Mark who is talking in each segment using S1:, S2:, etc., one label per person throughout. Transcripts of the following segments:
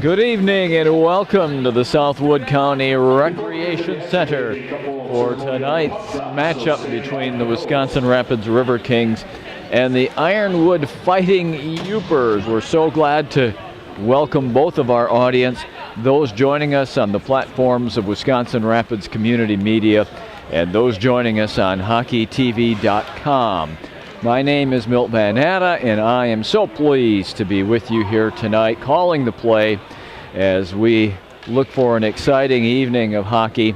S1: Good evening and welcome to the Southwood County Recreation Center for tonight's matchup between the Wisconsin Rapids Riverkings and the Ironwood Fighting Yoopers. We're so glad to welcome both of our audience, those joining us on the platforms of Wisconsin Rapids Community Media and those joining us on hockeytv.com. My name is Milton Natta, and I am so pleased to be with you here tonight calling the play as we look for an exciting evening of hockey.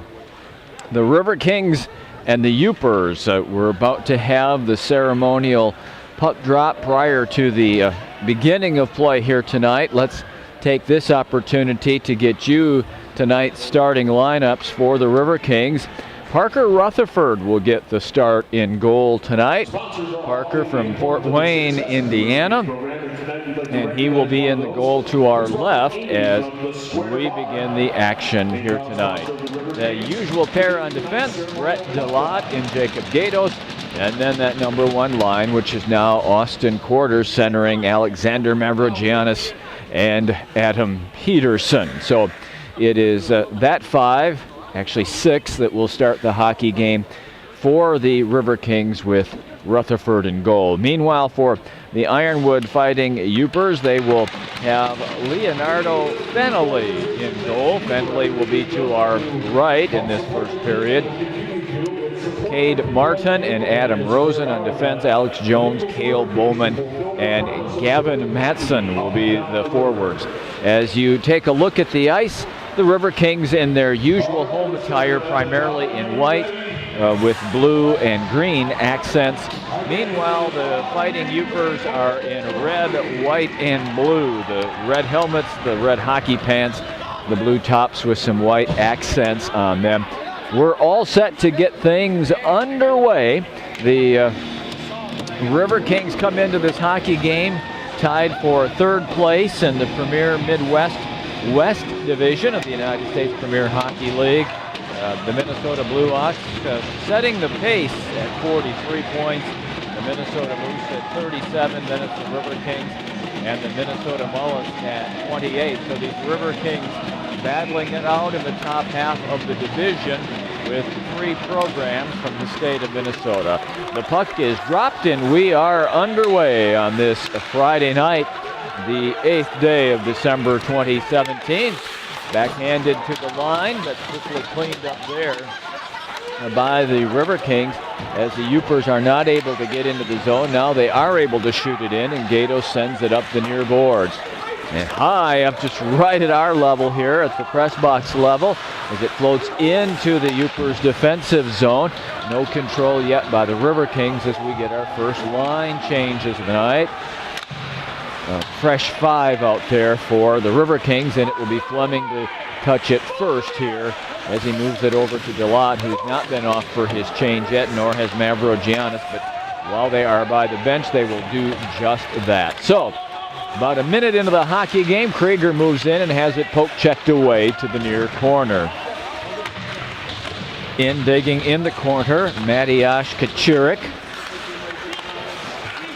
S1: The Riverkings and the Yoopers, we're about to have the ceremonial puck drop prior to the beginning of play here tonight. Let's take this opportunity to get you tonight's starting lineups for the Riverkings. Parker Rutherford will get the start in goal tonight. Parker from Fort Wayne, Indiana, and he will be in the goal to our left as we begin the action here tonight. The usual pair on defense, Brett DeLotte and Jacob Gatos, and then that number one line, which is now Austin Quarters, centering Alexander Mavrogiannis and Adam Peterson. So it is that five, actually six, that will start the hockey game for the Riverkings with Rutherford in goal. Meanwhile, for the Ironwood Fighting Yoopers, they will have Leonardo Fennelly in goal. Fennelly will be to our right in this first period. Cade Martin and Adam Rosen on defense. Alex Jones, Cale Bowman, and Gavin Matson will be the forwards. As you take a look at the ice, the Riverkings in their usual home attire, primarily in white with blue and green accents. Meanwhile, the Fighting Yoopers are in red, white, and blue. The red helmets, the red hockey pants, the blue tops with some white accents on them. We're all set to get things underway. The Riverkings come into this hockey game tied for third place in the Premier Midwest West Division of the United States Premier Hockey League. The Minnesota Blue Hawks setting the pace at 43 points. The Minnesota Moose at 37, then it's the Riverkings and the Minnesota Mullets at 28. So these Riverkings battling it out in the top half of the division with three programs from the state of Minnesota. The puck is dropped and we are underway on this Friday night, the 8th day of December 2017. Backhanded to the line, but quickly cleaned up there by the Riverkings as the Yoopers are not able to get into the zone. Now they are able to shoot it in, and Gatos sends it up the near boards. And high up just right at our level here at the press box level as it floats into the Yoopers defensive zone. No control yet by the Riverkings as we get our first line changes of the night. Fresh five out there for the Riverkings, and it will be Fleming to touch it first here as he moves it over to DeLotte, who's not been off for his change yet, nor has Mavrogiannis, but while they are by the bench, they will do just that. So, about a minute into the hockey game, Krieger moves in and has it poke checked away to the near corner. In digging in the corner, Mateusz Kaczyrik.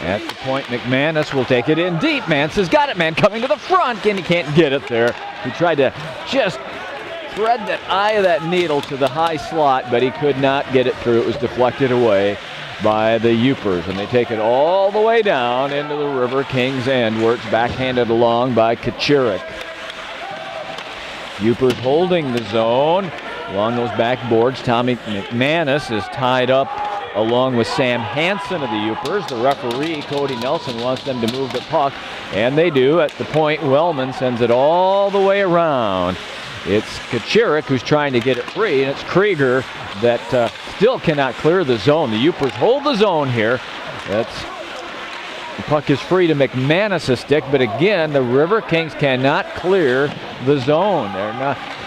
S1: At the point, McManus will take it in deep. Mance has got it, man, coming to the front, and he can't get it there. He tried to just thread that eye of that needle to the high slot, but he could not get it through. It was deflected away by the Yoopers, and they take it all the way down into the Riverkings end, where it's backhanded along by Kaczyrik. Yoopers holding the zone along those backboards. Tommy McManus is tied up along with Sam Hansen of the Yoopers. The referee, Cody Nelson, wants them to move the puck, and they do. At the point, Wellman sends it all the way around. It's Kaczyrik who's trying to get it free, and it's Krieger that still cannot clear the zone. The Yoopers hold the zone here. The puck is free to McManus' stick, but again, the Riverkings cannot clear the zone.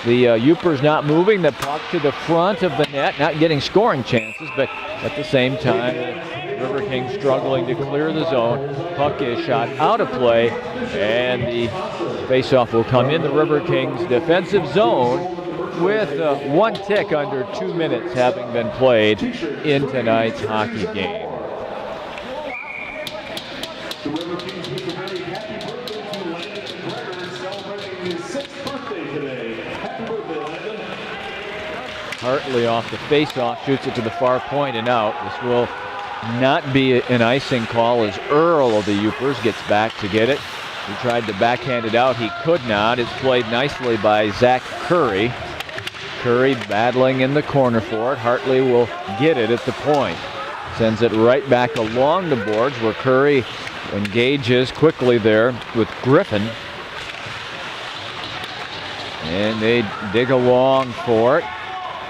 S1: The Yoopers not moving the puck to the front of the net, not getting scoring chances, but at the same time, the Riverkings struggling to clear the zone. Puck is shot out of play, and the faceoff will come in the Riverkings' defensive zone with one tick under 2 minutes having been played in tonight's hockey game.
S2: The Riverkings wish a very happy birthday to Leonard Brevard, celebrating his
S1: Hartley off the face-off, shoots it to the far point and out. This will not be an icing call as Earl of the Yoopers gets back to get it. He tried to backhand it out. He could not. It's played nicely by Zach Curry. Curry battling in the corner for it. Hartley will get it at the point. Sends it right back along the boards where Curry engages quickly there with Griffin. And they dig along for it.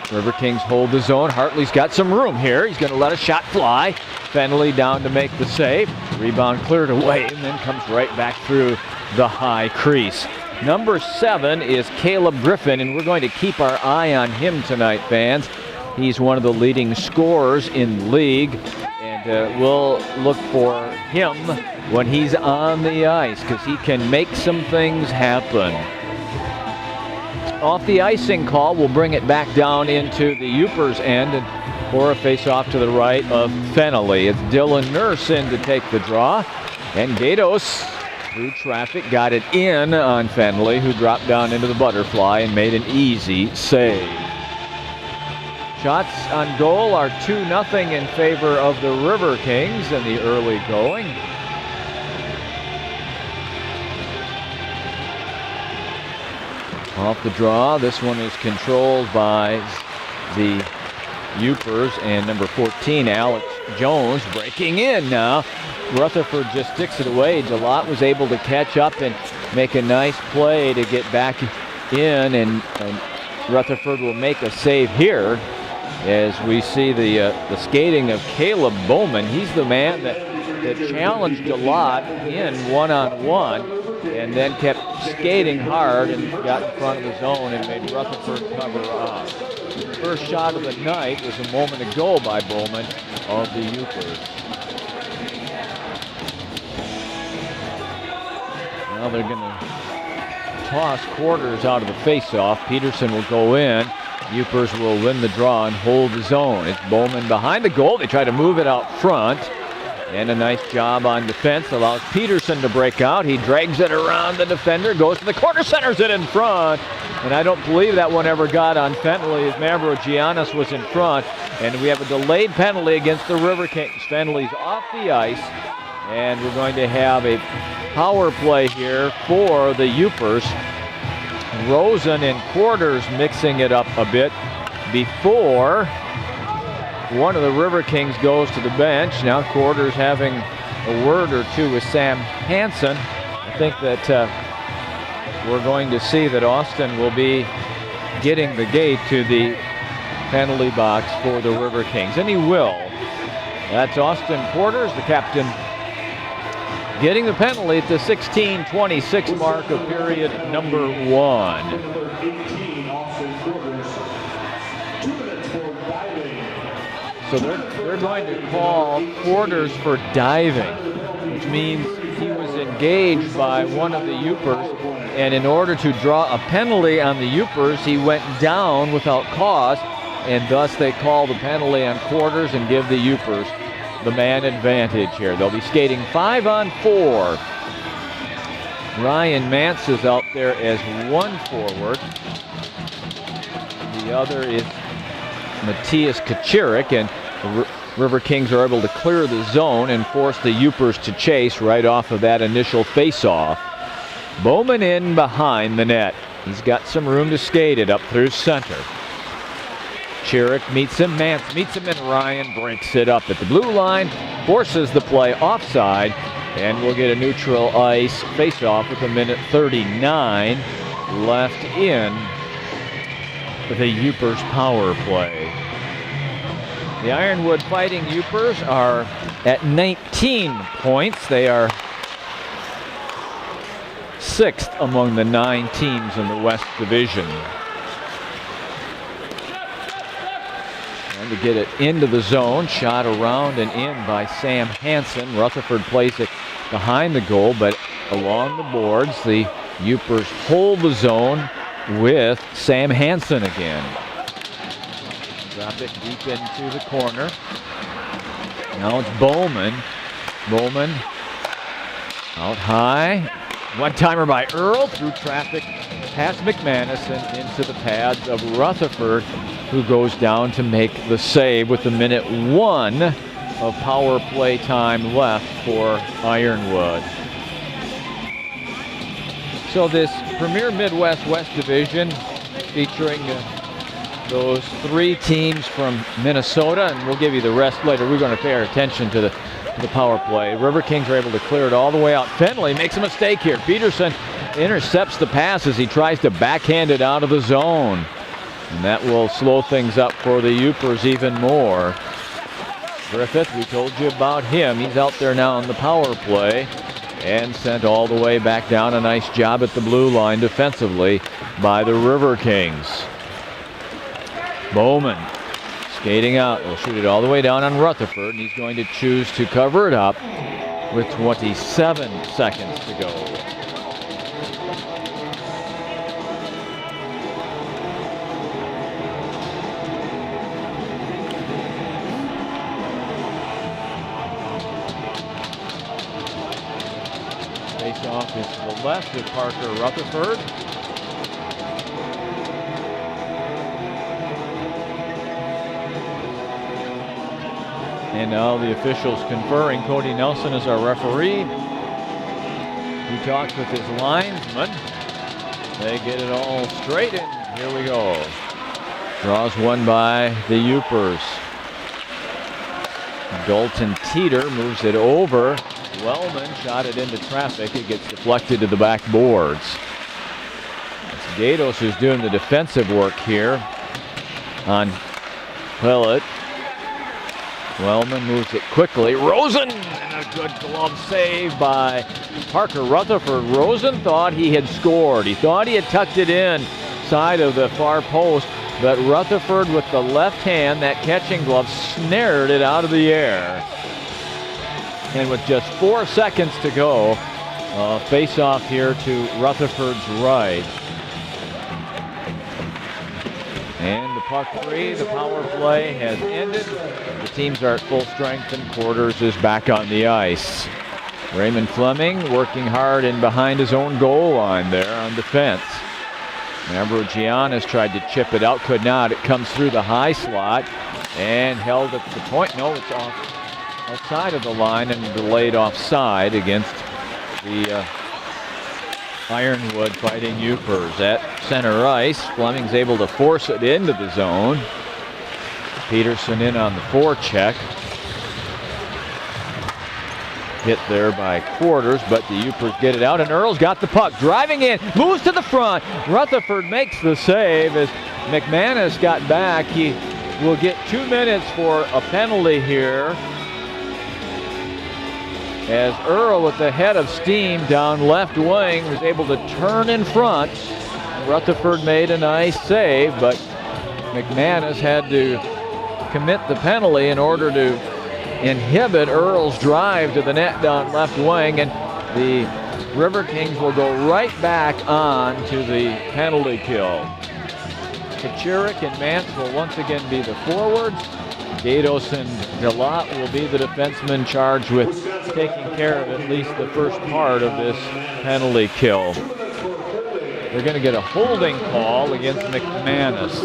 S1: Riverkings hold the zone. Hartley's got some room here. He's going to let a shot fly. Fenley down to make the save. Rebound cleared away and then comes right back through the high crease. Number 7 is Caleb Griffin, and we're going to keep our eye on him tonight, fans. He's one of the leading scorers in the league, and we'll look for him when he's on the ice because he can make some things happen. Off the icing call, we'll bring it back down into the Yoopers end and for a face-off to the right of Fennelly. It's Dylan Nurse in to take the draw, and Gatos through traffic got it in on Fennelly, who dropped down into the butterfly and made an easy save. Shots on goal are 2-0 in favor of the Riverkings in the early going. Off the draw, this one is controlled by the Yoopers, and number 14, Alex Jones, breaking in now. Rutherford just sticks it away. DeLotte was able to catch up and make a nice play to get back in, and Rutherford will make a save here as we see the skating of Caleb Bowman. He's the man that challenged DeLotte in one-on-one and then kept skating hard and got in front of the zone and made Rutherford cover up. The first shot of the night was a moment ago by Bowman of the Yoopers. Now they're going to toss Quarters out of the face-off. Peterson will go in. Yoopers will win the draw and hold the zone. It's Bowman behind the goal. They try to move it out front. And a nice job on defense allows Peterson to break out. He drags it around the defender, goes to the corner, centers it in front. And I don't believe that one ever got on Fenley as Mavrogiannis was in front. And we have a delayed penalty against the Riverkings. Fenley's off the ice. And we're going to have a power play here for the Yoopers. Rosen and Quarters mixing it up a bit before one of the Riverkings goes to the bench. Now Quarters having a word or two with Sam Hansen. I think that we're going to see that Austin will be getting the gate to the penalty box for the Riverkings, and he will. That's Austin Quarters, the captain, getting the penalty at the 16:26 mark of period number 1. So they're going to call Quarters for diving, which means he was engaged by one of the Yoopers, and in order to draw a penalty on the Yoopers, he went down without cause, and thus they call the penalty on Quarters and give the Yoopers the man advantage here. They'll be skating 5-on-4. Ryan Mance is out there as one forward. The other is Matthias Kachirik, and the Riverkings are able to clear the zone and force the Yoopers to chase right off of that initial face-off. Bowman in behind the net. He's got some room to skate it up through center. Chirik meets him, Mance meets him, and Ryan breaks it up at the blue line, forces the play offside, and we'll get a neutral ice face-off with 1:39 left in the Yoopers power play. The Ironwood Fighting Yoopers are at 19 points. They are 6th among the 9 teams in the West Division. And to get it into the zone, shot around and in by Sam Hansen. Rutherford plays it behind the goal, but along the boards, the Yoopers hold the zone with Sam Hansen again. Drop it deep into the corner. Now it's Bowman. Bowman out high. One-timer by Earl through traffic past McManus and into the pads of Rutherford, who goes down to make the save with -1 of power play time left for Ironwood. So this Premier Midwest West Division featuring those 3 teams from Minnesota, and we'll give you the rest later. We're going to pay our attention to the power play. Riverkings are able to clear it all the way out. Fenley makes a mistake here. Peterson intercepts the pass as he tries to backhand it out of the zone. And that will slow things up for the Yoopers even more. Griffith, we told you about him. He's out there now on the power play and sent all the way back down. A nice job at the blue line defensively by the Riverkings. Bowman skating out, will shoot it all the way down on Rutherford, and he's going to choose to cover it up with 27 seconds to go. Face off is to the left with Parker Rutherford. And now the officials conferring. Cody Nelson is our referee. He talks with his linesman. They get it all straight, and here we go. Draws one by the Yoopers. Dalton Teeter moves it over. Wellman shot it into traffic. It gets deflected to the back boards. It's Gatos who's doing the defensive work here on Pellet. Wellman moves it quickly. Rosen, and a good glove save by Parker Rutherford. Rosen thought he had scored. He thought he had tucked it in side of the far post, but Rutherford with the left hand, that catching glove, snared it out of the air. And with just 4 seconds to go, face off here to Rutherford's right. And the puck free, the power play has ended. The teams are at full strength and Quarters is back on the ice. Raymond Fleming working hard in behind his own goal line there on defense. Giannis tried to chip it out, could not. It comes through the high slot and held at the point. No, it's outside of the line and delayed offside against the Ironwood Fighting Yoopers. At center ice, Fleming's able to force it into the zone. Peterson in on the forecheck. Hit there by Quarters, but the Yoopers get it out, and Earl's got the puck. Driving in, moves to the front. Rutherford makes the save as McManus got back. He will get 2 minutes for a penalty here, as Earl with the head of steam down left wing was able to turn in front. Rutherford made a nice save, but McManus had to commit the penalty in order to inhibit Earl's drive to the net down left wing, and the Riverkings will go right back on to the penalty kill. Kachurik and Mance will once again be the forwards. Gatos and Galat will be the defensemen charged with taking care of at least the first part of this penalty kill. They're going to get a holding call against McManus.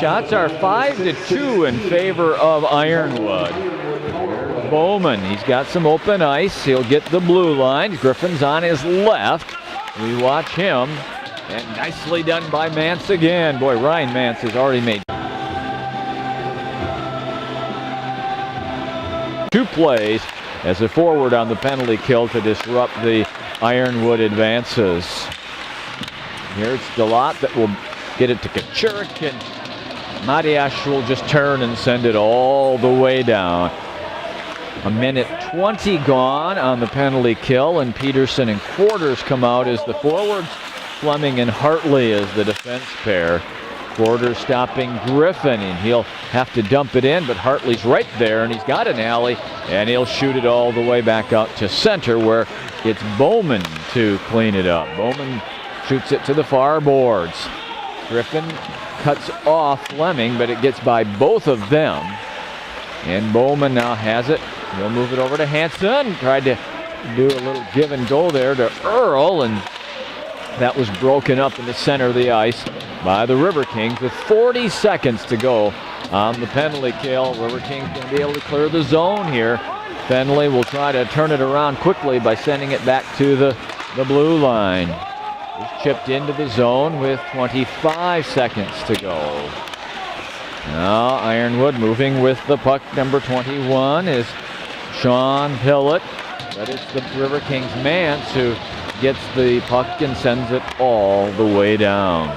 S1: Shots are 5-2 in favor of Ironwood. Here's Bowman. He's got some open ice. He'll get the blue line. Griffin's on his left. We watch him. And nicely done by Mance again. Boy, Ryan Mance has already made 2 plays as a forward on the penalty kill to disrupt the Ironwood advances. Here's Galat that will get it to Kachurik, and Matiash will just turn and send it all the way down. 1:20 gone on the penalty kill, and Peterson and Quarters come out as the forwards. Fleming and Hartley as the defense pair. Quarters stopping Griffin, and he'll have to dump it in, but Hartley's right there, and he's got an alley, and he'll shoot it all the way back out to center, where it's Bowman to clean it up. Bowman shoots it to the far boards. Griffin cuts off Fleming, but it gets by both of them. And Bowman now has it. He'll move it over to Hanson. Tried to do a little give and go there to Earl, and that was broken up in the center of the ice by the Riverkings with 40 seconds to go on the penalty kill. Riverkings going to be able to clear the zone here. Fenley will try to turn it around quickly by sending it back to the blue line. It's chipped into the zone with 25 seconds to go. Now Ironwood moving with the puck. Number 21 is Sean Pillett, but it's the Riverkings Mance who gets the puck and sends it all the way down.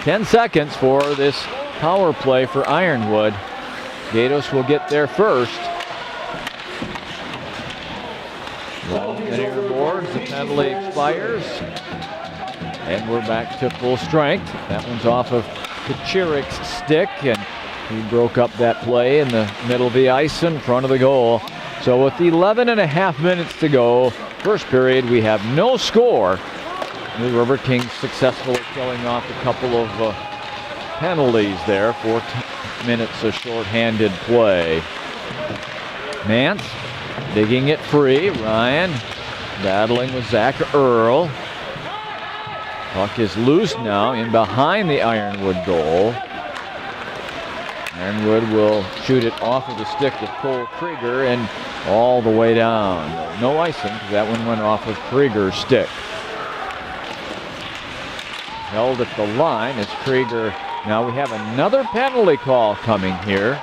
S1: 10 seconds for this power play for Ironwood. Gatos will get there first. Well, and boards, the penalty expires. And we're back to full strength. That one's off of Kucherik's stick, and he broke up that play in the middle of the ice in front of the goal. So with 11 and a half minutes to go, first period, we have no score. The Riverkings successfully killing off a couple of penalties there. 4 minutes of shorthanded play. Mance digging it free. Ryan battling with Zach Earl. Puck is loose now in behind the Ironwood goal. Ironwood will shoot it off of the stick of Cole Krieger and all the way down. No icing because that one went off of Krieger's stick. Held at the line as Krieger. Now we have another penalty call coming here.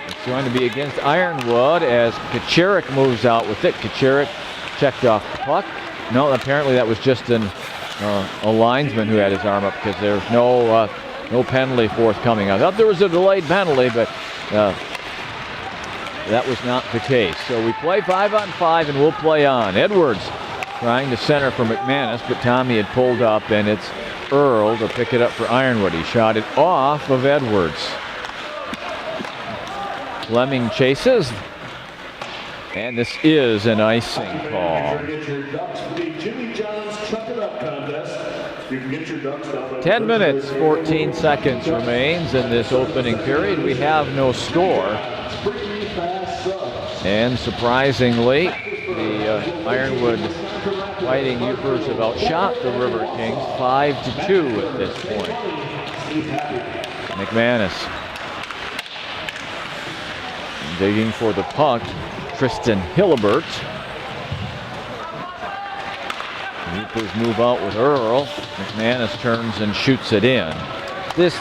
S1: It's going to be against Ironwood as Kucherik moves out with it. Kucherik checked off the puck. No, apparently that was just a linesman who had his arm up because there's no penalty forthcoming. I thought there was a delayed penalty, but that was not the case. So we play 5-on-5 and we'll play on. Edwards trying to center for McManus, but Tommy had pulled up, and it's Earl to pick it up for Ironwood. He shot it off of Edwards. Fleming chases, and this is an icing call. 10 minutes, 14 seconds remains in this opening period. We have no score. And surprisingly, the Ironwood Fighting Yoopers have outshot the Riverkings 5-2 at this point. McManus digging for the puck. Tristan Hillibert. Yoopers move out with Earl. McManus turns and shoots it in. This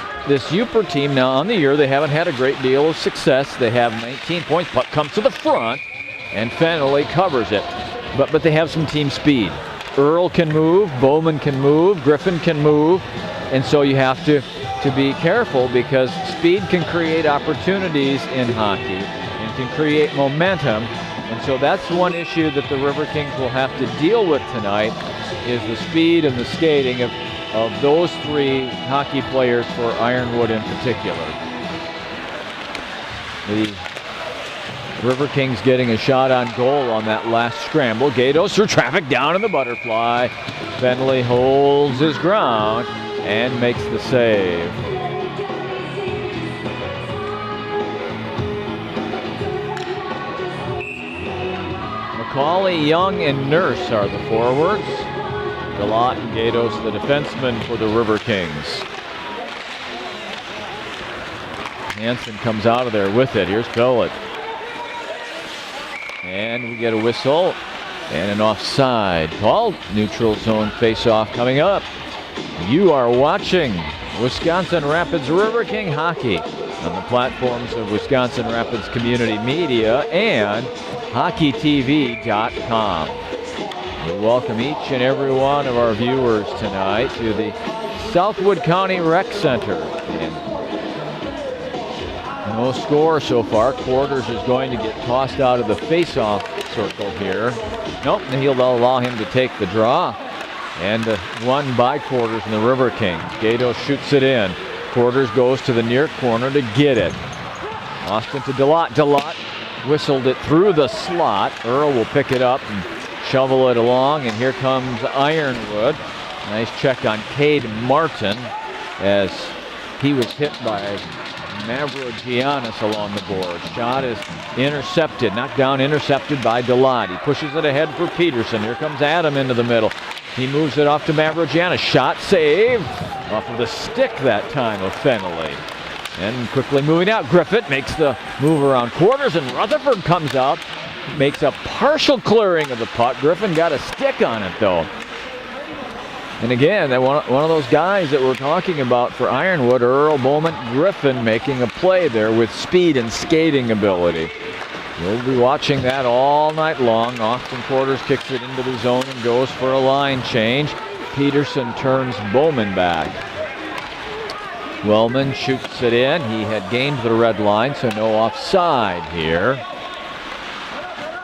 S1: Yooper team now on the year, they haven't had a great deal of success. They have 19 points. Puck comes to the front, and Fenley covers it. But they have some team speed. Earl can move, Bowman can move, Griffin can move, and so you have to be careful because speed can create opportunities in hockey and can create momentum. And so that's one issue that the Riverkings will have to deal with tonight is the speed and the skating of those three hockey players for Ironwood in particular. The Riverkings getting a shot on goal on that last scramble. Gatos through traffic down in the butterfly. Fenley holds his ground and makes the save. McCauley, Young, and Nurse are the forwards. Delott and Gatos, the defensemen for the Riverkings. Hansen comes out of there with it. Here's Pillett. And we get a whistle and an offside call. Neutral zone face-off coming up. You are watching Wisconsin Rapids Riverking hockey on the platforms of Wisconsin Rapids Community Media and HockeyTV.com. We welcome each and every one of our viewers tonight to the Southwood County Rec Center. And no score so far. Quarters is going to get tossed out of the face-off circle here. Nope, and he'll allow him to take the draw. And won by Quarters in the Riverkings. Gatos shoots it in. Quarters goes to the near corner to get it. Austin to Delott. Delott whistled it through the slot. Earl will pick it up and shovel it along, and here comes Ironwood. Nice check on Cade Martin as he was hit by Mavrogiannis along the board. Shot is intercepted, knocked down, intercepted by Delot. He pushes it ahead for Peterson. Here comes Adam into the middle. He moves it off to Mavrogiannis. Shot save off of the stick that time of Fennelly. And quickly moving out, Griffith makes the move around quarters, and Rutherford comes out, makes a partial clearing of the puck. Griffin got a stick on it though. And again, one of those guys that we're talking about for Ironwood, Earl Bowman Griffin, making a play there with speed and skating ability. We'll be watching that all night long. Austin Quarters kicks it into the zone and goes for a line change. Peterson turns Bowman back. Wellman shoots it in. He had gained the red line, so no offside here.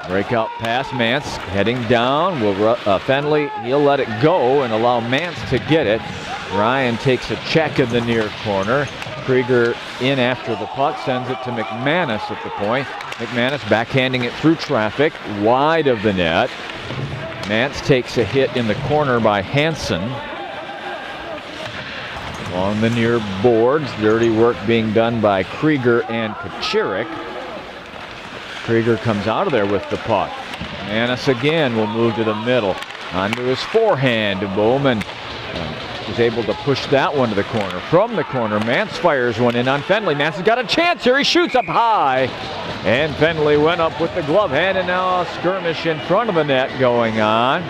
S1: Breakout pass, Mance heading down. Fennelly, he'll let it go and allow Mance to get it. Ryan takes a check in the near corner. Krieger in after the puck, sends it to McManus at the point. McManus backhanding it through traffic, wide of the net. Mance takes a hit in the corner by Hansen. Along the near boards, dirty work being done by Krieger and Kachirik. Krieger comes out of there with the puck. Manis again will move to the middle. Onto his forehand. Bowman was able to push that one to the corner. From the corner, Mance fires one in on Fennelly. Mance has got a chance here. He shoots up high. And Fennelly went up with the glove hand, and now a skirmish in front of the net going on.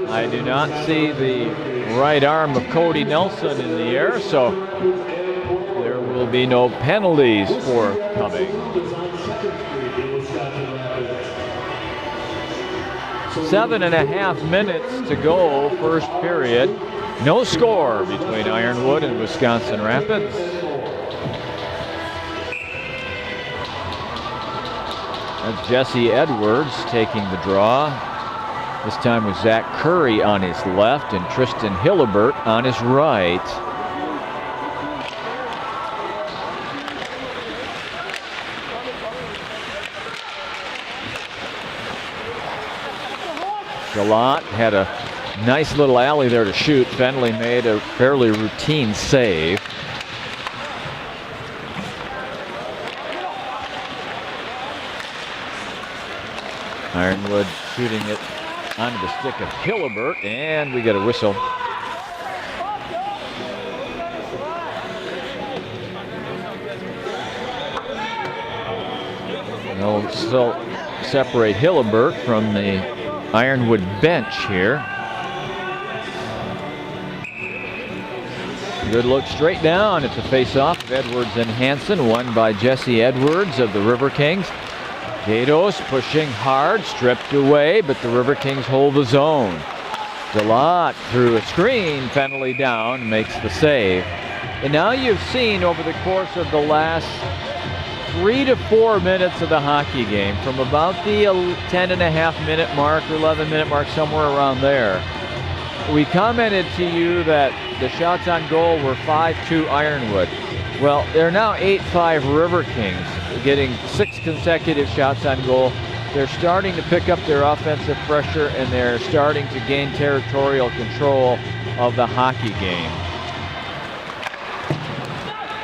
S1: I do not see the right arm of Cody Nelson in the air, so there will be no penalties forthcoming. 7.5 minutes to go, first period. No score between Ironwood and Wisconsin Rapids. That's Jesse Edwards taking the draw. This time with Zach Curry on his left and Tristan Hillebert on his right. Delot had a nice little alley there to shoot. Fennelly made a fairly routine save. Ironwood shooting it onto the stick of Hillebert, and we get a whistle. They'll still separate Hillebert from the Ironwood bench here. Good look straight down at the face-off of Edwards and Hansen, won by Jesse Edwards of the Riverkings. Gatos pushing hard, stripped away, but the Riverkings hold the zone. Delot through a screen, Fennelly down, makes the save. And now you've seen over the course of the last 3 to 4 minutes of the hockey game, from about the 10.5-minute mark, 11-minute mark, somewhere around there, we commented to you that the shots on goal were 5-2 Ironwood. Well, they're now 8-5 Riverkings, getting 6 consecutive shots on goal. They're starting to pick up their offensive pressure, and they're starting to gain territorial control of the hockey game.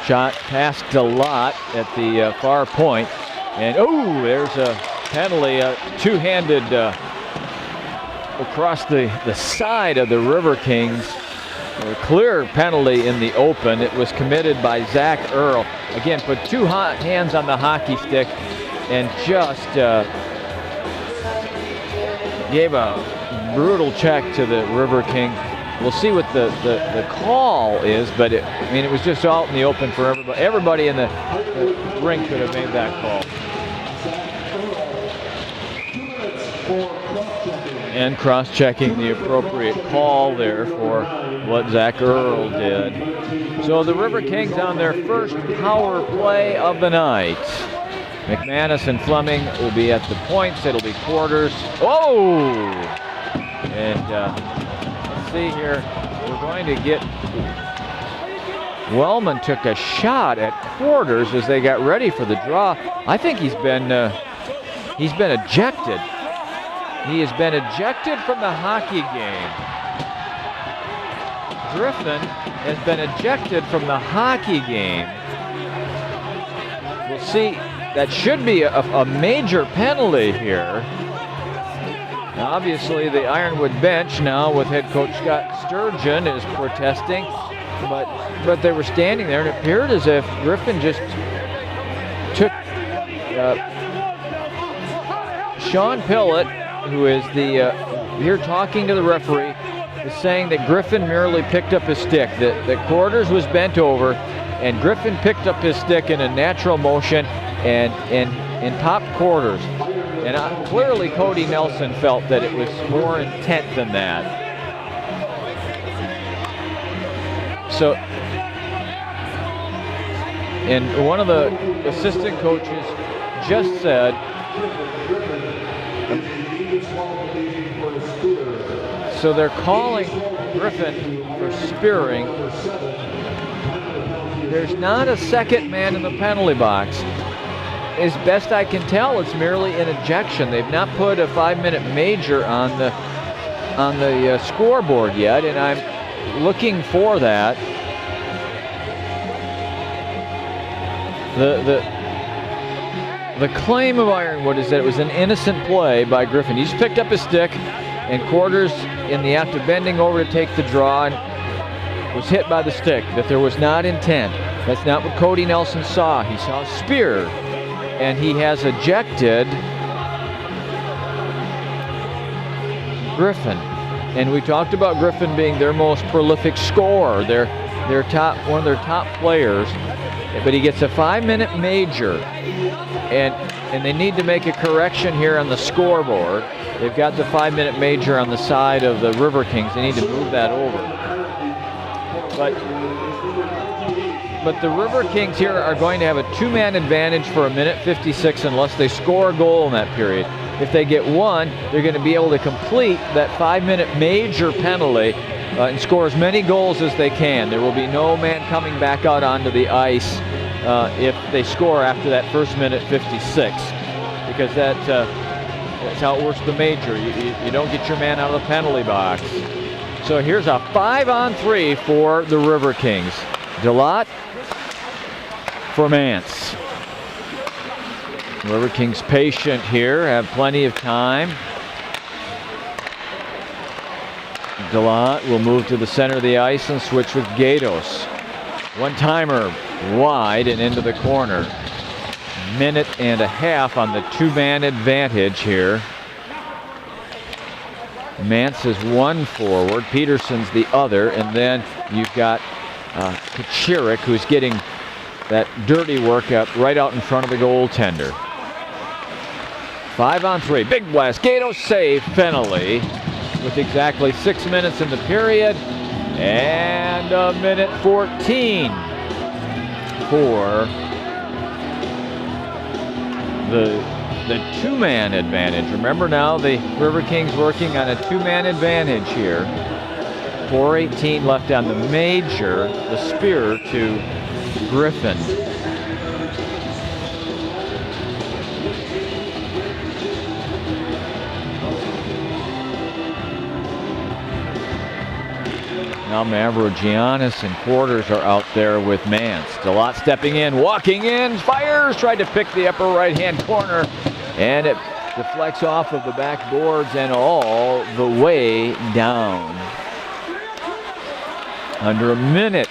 S1: Shot past Delot at the far point, and oh, there's a penalty, a two-handed across the side of the Riverkings. A clear penalty in the open. It was committed by Zach Earl. Again, put two hands on the hockey stick and just gave a brutal check to the Riverkings. We'll see what the call is, but it was just out in the open for everybody. Everybody in the rink could have made that call. And cross-checking the appropriate call there for what Zach Earl did. So the Riverkings on their first power play of the night. McManus and Fleming will be at the points. It'll be Quarters. Oh! And let's see here. We're going to get... Wellman took a shot at Quarters as they got ready for the draw. I think he's been ejected. He has been ejected from the hockey game. Griffin has been ejected from the hockey game. We'll see. That should be a major penalty here. Now, obviously, the Ironwood bench now with head coach Scott Sturgeon is protesting, but they were standing there, and it appeared as if Griffin just took Sean Pillett, who is here talking to the referee, is saying that Griffin merely picked up his stick, that Quarters was bent over, and Griffin picked up his stick in a natural motion and popped Quarters. And clearly Cody Nelson felt that it was more intent than that. So, and one of the assistant coaches just said, so they're calling Griffin for spearing. There's not a second man in the penalty box. As best I can tell, it's merely an ejection. They've not put a 5-minute major on the scoreboard yet, and I'm looking for that. The claim of Ironwood is that it was an innocent play by Griffin. He just picked up his stick, and Quarters, in the act of bending over to take the draw, was hit by the stick, that there was not intent. That's not what Cody Nelson saw. He saw a spear, and he has ejected Griffin. And we talked about Griffin being their most prolific scorer, one of their top players, but he gets a 5-minute major, and they need to make a correction here on the scoreboard. They've got the 5-minute major on the side of the Riverkings. They need to move that over. But the Riverkings here are going to have a 2-man advantage for 1:56 unless they score a goal in that period. If they get one, they're going to be able to complete that 5-minute major penalty and score as many goals as they can. There will be no man coming back out onto the ice if they score after that first 1:56, because that's how it works the major. You don't get your man out of the penalty box. So here's a 5-on-3 for the Riverkings. Delott for Mance. Riverkings patient here, have plenty of time. Delott will move to the center of the ice and switch with Gatos. One-timer wide and into the corner. 1.5 minutes on the 2-man advantage here. Mance is one forward, Peterson's the other, and then you've got Kachirik, who's getting that dirty work up right out in front of the goaltender. 5-on-3, big blast, Gatos save, penalty, with exactly 6 minutes in the period, and 1:14 for the 2-man advantage. Remember now, the Riverkings working on a 2-man advantage here. 4:18 left on the major, the spear to Griffin. Now Mavrogiannis and Quarters are out there with Mance. Delott stepping in, walking in, fires, tried to pick the upper right-hand corner, and it deflects off of the backboards and all the way down. Under a minute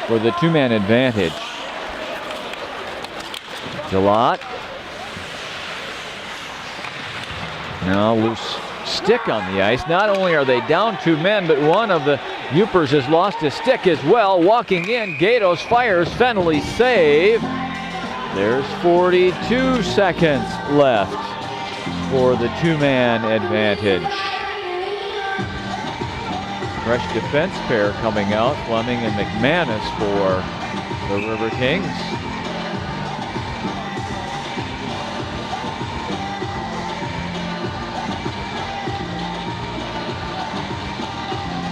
S1: for the 2-man advantage. Delott. Now loose stick on the ice. Not only are they down 2 men, but one of the Yoopers has lost his stick as well. Walking in, Gatos fires, Fenley save. There's 42 seconds left for the 2-man advantage. Fresh defense pair coming out, Fleming and McManus for the Riverkings.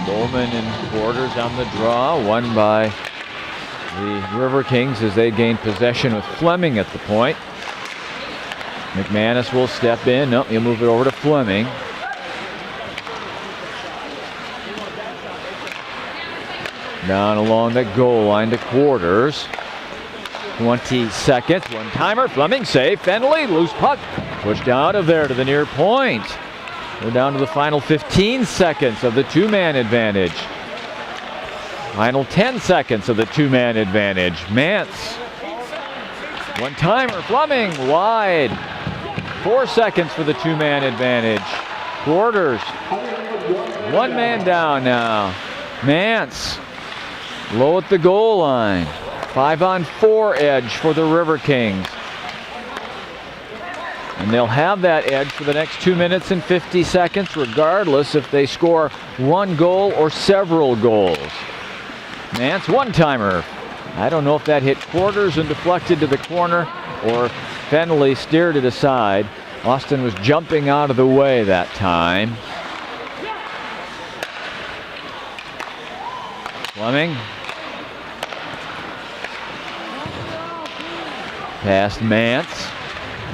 S1: Bowman and Quarters on the draw, won by the Riverkings as they gain possession with Fleming at the point. McManus will step in. Nope, he'll move it over to Fleming. Down along the goal line to quarters. 20 seconds. One-timer. Fleming safe. Fenley. Loose puck. Pushed out of there to the near point. We're down to the final 15 seconds of the two-man advantage. Final 10 seconds of the two-man advantage. Mance. One-timer. Fleming wide. 4 seconds for the two-man advantage. Quarters. One man down now. Mance. Low at the goal line. 5-on-4 edge for the Riverkings. And they'll have that edge for the next 2 minutes and 50 seconds, regardless if they score one goal or several goals. Mance, one-timer. I don't know if that hit quarters and deflected to the corner or if Fenley steered it aside. Austin was jumping out of the way that time. Fleming. Past Mance.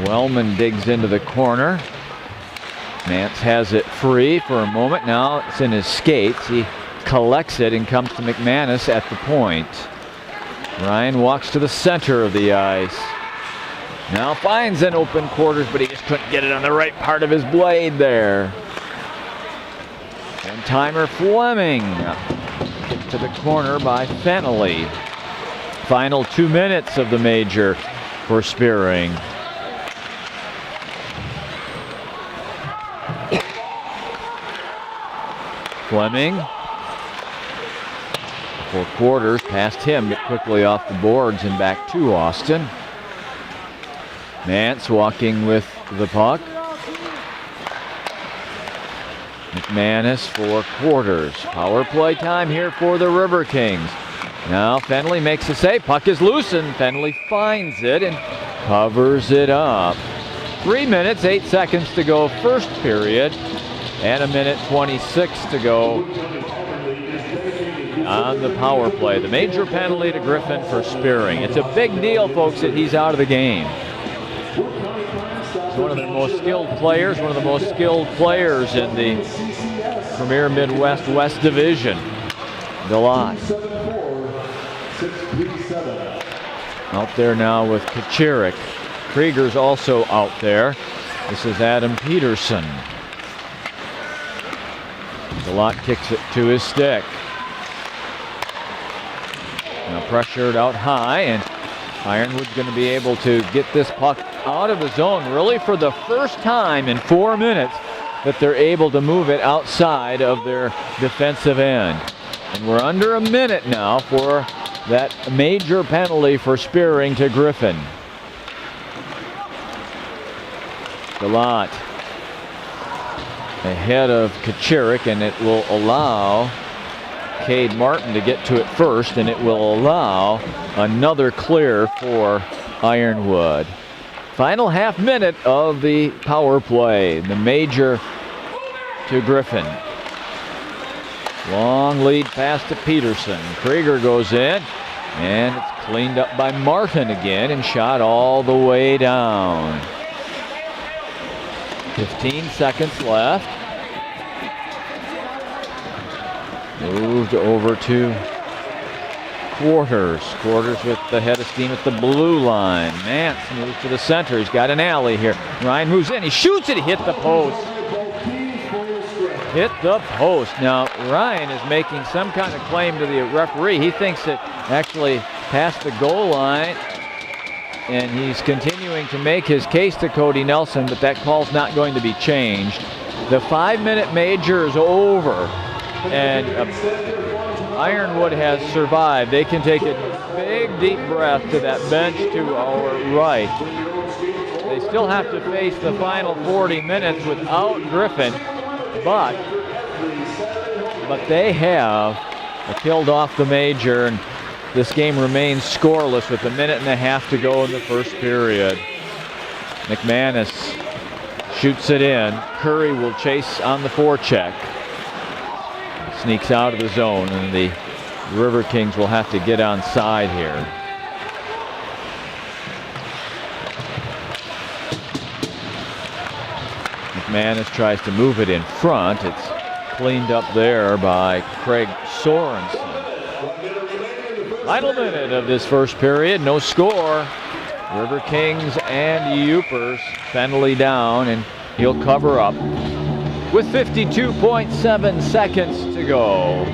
S1: Wellman digs into the corner. Mance has it free for a moment. Now it's in his skates. He collects it and comes to McManus at the point. Ryan walks to the center of the ice. Now finds an open quarters, but he just couldn't get it on the right part of his blade there. One-timer Fleming. Kicked to the corner by Fenley. Final 2 minutes of the major for Spearing. Fleming. For quarters, past him, but quickly off the boards and back to Austin. Mance walking with the puck. McManus for quarters. Power play time here for the Riverkings. Now Fenley makes a save. Puck is loosened. Fenley finds it and covers it up. 3 minutes, 8 seconds to go first period. And a minute 26 to go on the power play. The major penalty to Griffin for Spearing. It's a big deal, folks, that he's out of the game. He's one of the most skilled players, one of the most skilled players in the Premier Midwest West Division. Delot. Out there now with Kachirik. Krieger's also out there. This is Adam Peterson. Delot kicks it to his stick. Now pressured out high, and Ironwood's going to be able to get this puck out of the zone really for the first time in 4 minutes that they're able to move it outside of their defensive end. And we're under a minute now for that major penalty for Spearing to Griffin. Delot ahead of Kachirik, and it will allow Cade Martin to get to it first, and it will allow another clear for Ironwood. Final half minute of the power play. The major to Griffin. Long lead pass to Peterson. Krieger goes in, and it's cleaned up by Martin again and shot all the way down. 15 seconds left. Moved over to quarters. Quarters with the head of steam at the blue line. Mance moves to the center. He's got an alley here. Ryan moves in. He shoots it. He hit the post. Hit the post. Now, Ryan is making some kind of claim to the referee. He thinks it actually passed the goal line, and he's continuing to make his case to Cody Nelson, but that call's not going to be changed. The 5-minute major is over, and Ironwood has survived. They can take a big, deep breath to that bench to our right. They still have to face the final 40 minutes without Griffin, but they have killed off the major, and this game remains scoreless with a minute and a half to go in the first period. McManus shoots it in. Curry will chase on the forecheck. Sneaks out of the zone, and the Riverkings will have to get on side here. McManus tries to move it in front. It's cleaned up there by Craig Sorensen. Final minute of this first period, no score. Riverkings and YOOPERS. Fennelly down, and he'll cover up with 52.7 seconds to go.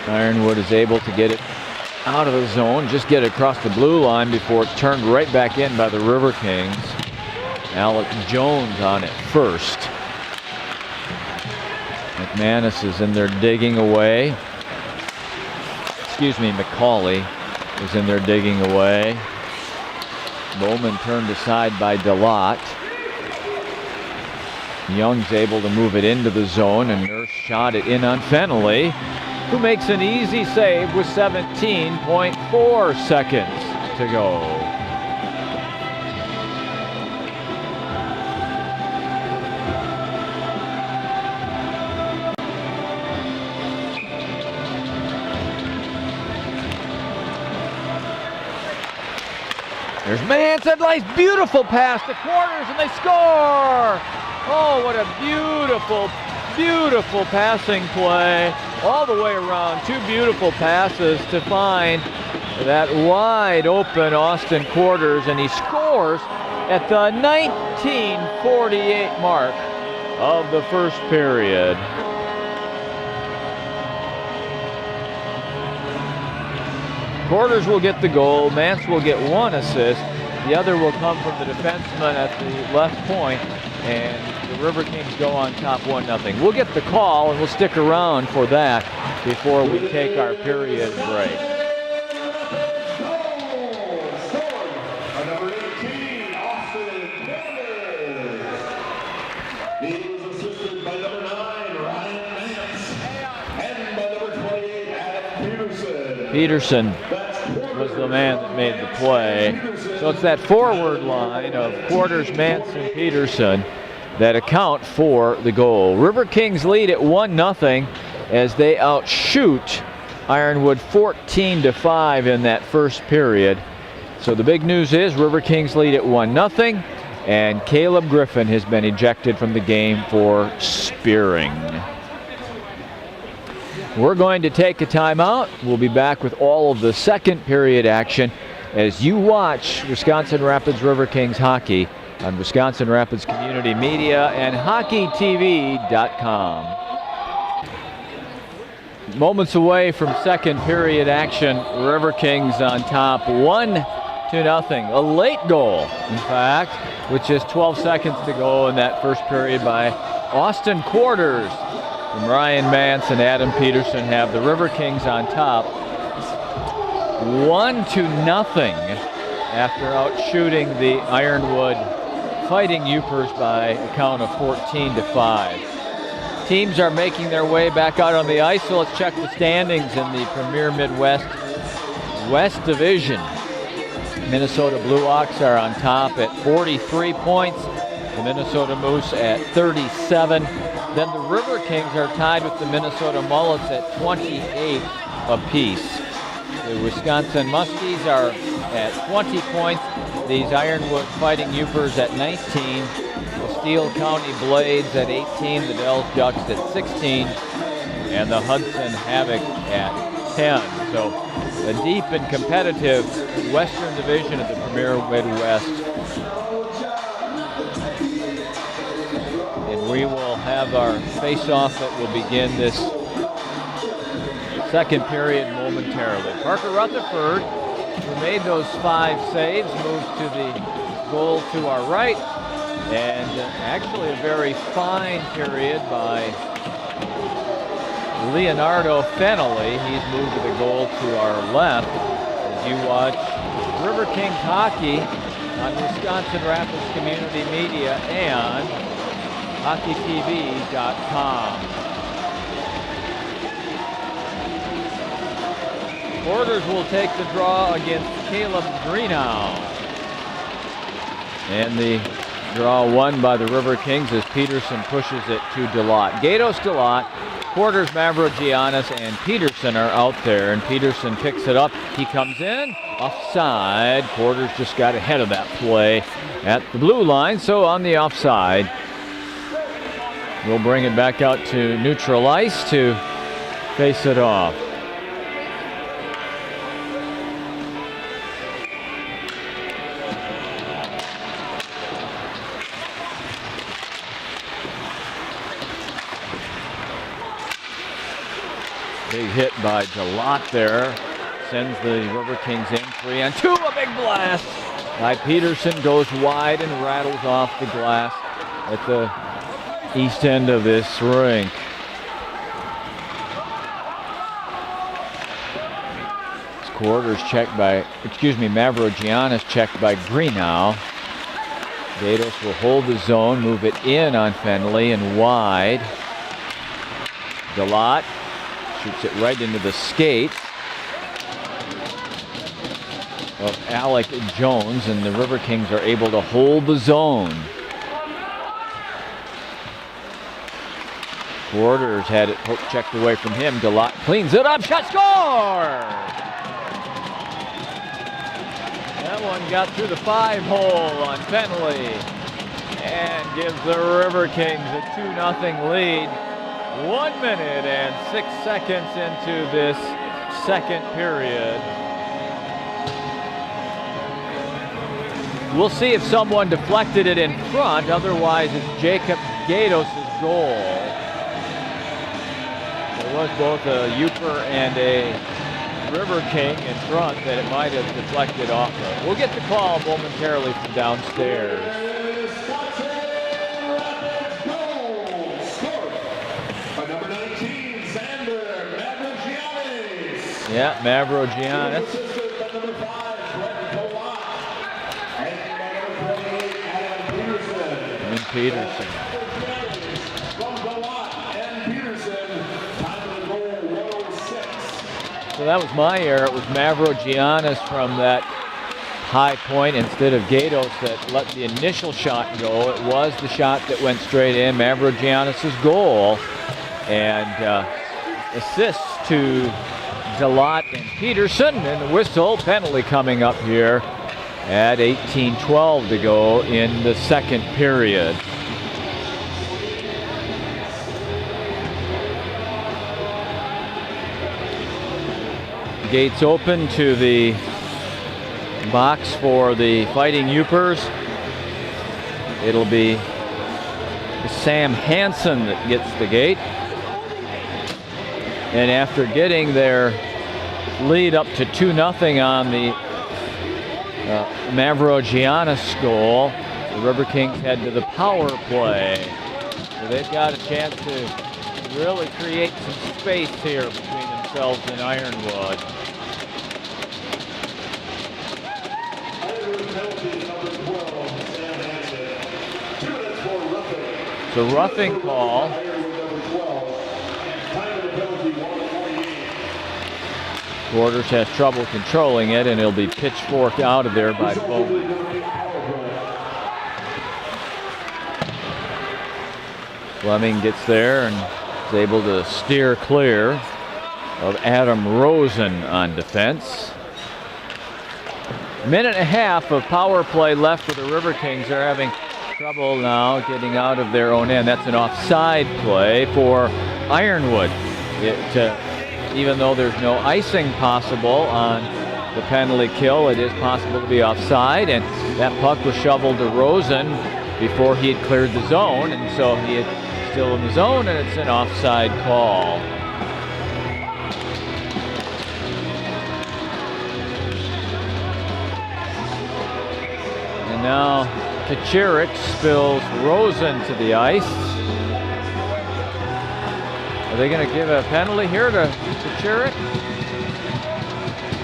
S1: Ironwood is able to get it out of the zone, just get it across the blue line before it's turned right back in by the Riverkings. Alex Jones on it first. McManus is in there digging away. Excuse me, McCauley is in there digging away. Bowman turned aside by DeLotte. Young's able to move it into the zone, and Nurse shot it in on Fennelly, who makes an easy save with 17.4 seconds to go. There's Manson, nice beautiful pass to Quarters, and they score! Oh, what a beautiful, beautiful passing play all the way around. Two beautiful passes to find that wide open Austin Quarters, and he scores at the 19:48 mark of the first period. Quarters will get the goal. Mance will get one assist. The other will come from the defenseman at the left point, and the Riverkings go on top 1-0. We'll get the call, and we'll stick around for that before we take our period break.
S2: Number 18, Austin Quarters. He was assisted by number 9, Ryan Mance, and by number 28, Adam Peterson.
S1: Peterson was the man that made the play. So it's that forward line of Quarters, Mance, and Peterson that account for the goal. Riverkings lead at 1-0 as they outshoot Ironwood 14-5 in that first period. So the big news is Riverkings lead at 1-0, and Caleb Griffin has been ejected from the game for spearing. We're going to take a timeout. We'll be back with all of the second period action as you watch Wisconsin Rapids Riverkings hockey on Wisconsin Rapids Community Media and HockeyTV.com. Moments away from second period action, Riverkings on top 1-0. A late goal, in fact, with just 12 seconds to go in that first period by Austin Quarters. And Ryan Mance and Adam Peterson have the Riverkings on top 1-0 after outshooting the Ironwood Fighting YOOPERS by a count of 14-5. Teams are making their way back out on the ice, so let's check the standings in the Premier Midwest West Division. Minnesota Blue Ox are on top at 43 points, the Minnesota Moose at 37. Then the Riverkings are tied with the Minnesota Mullets at 28 apiece. The Wisconsin Muskies are at 20 points. These Ironwood Fighting YOOPERS at 19. The Steele County Blades at 18. The Dells Ducks at 16. And the Hudson Havoc at 10. So a deep and competitive Western Division of the Premier Midwest. And we will have our face-off that will begin this second period momentarily. Parker Rutherford, who made those 5 saves, moves to the goal to our right. And actually a very fine period by Leonardo Fennelly. He's moved to the goal to our left. As you watch Riverkings hockey on Wisconsin Rapids Community Media and HockeyTV.com. Quarters will take the draw against Caleb Greenhow. And the Draw one by the Riverkings as Peterson pushes it to DeLotte. Gatos, DeLotte, Quarters, Mavrogiannis, and Peterson are out there, and Peterson picks it up. He comes in, offside. Quarters just got ahead of that play at the blue line, so on the offside. We'll bring it back out to neutral ice to face it off. Big hit by DeLotte there. Sends the Riverkings in 3-on-2. A big blast by Peterson. Goes wide and rattles off the glass at the east end of this rink. Quarters checked by, Mavrogiannis checked by Greenow. Gatos will hold the zone, move it in on Fenley and wide. DeLotte shoots it right into the skate of Alec Jones, and the Riverkings are able to hold the zone. Quarters had it checked away from him. DeLotte cleans it up, shot, score! That one got through the 5-hole on Fenley and gives the Riverkings a 2-0 lead. 1 minute and 6 seconds into this second period. We'll see if someone deflected it in front. Otherwise, it's Jacob Gatos' goal. There was both a Yooper and a Riverking in front that it might have deflected off of. We'll get the call momentarily from downstairs. Yeah, Mavrogiannis. And Peterson. So that was my error. It was Mavrogiannis from that high point instead of Gatos that let the initial shot go. It was the shot that went straight in, Mavrogiannis' goal. And assists to DeLotte and Peterson, and the whistle penalty coming up here at 18:12 to go in the second period. Gates open to the box for the Fighting Yoopers. It'll be Sam Hansen that gets the gate. And after getting their lead up to 2-0 on the Mavrogiannis goal, the Riverkings head to the power play. So they've got a chance to really create some space here between themselves and Ironwood. So roughing call. Quarters has trouble controlling it, and it'll be pitchforked out of there by Bowman. Fleming gets there and is able to steer clear of Adam Rosen on defense. Minute and a half of power play left for the Riverkings. They're having trouble now getting out of their own end. That's an offside play for Ironwood. Even though there's no icing possible on the penalty kill, it is possible to be offside, and that puck was shoveled to Rosen before he had cleared the zone, and so he is still in the zone, and it's an offside call. And now Kachirik spills Rosen to the ice. Are they going to give a penalty here to Kachirik?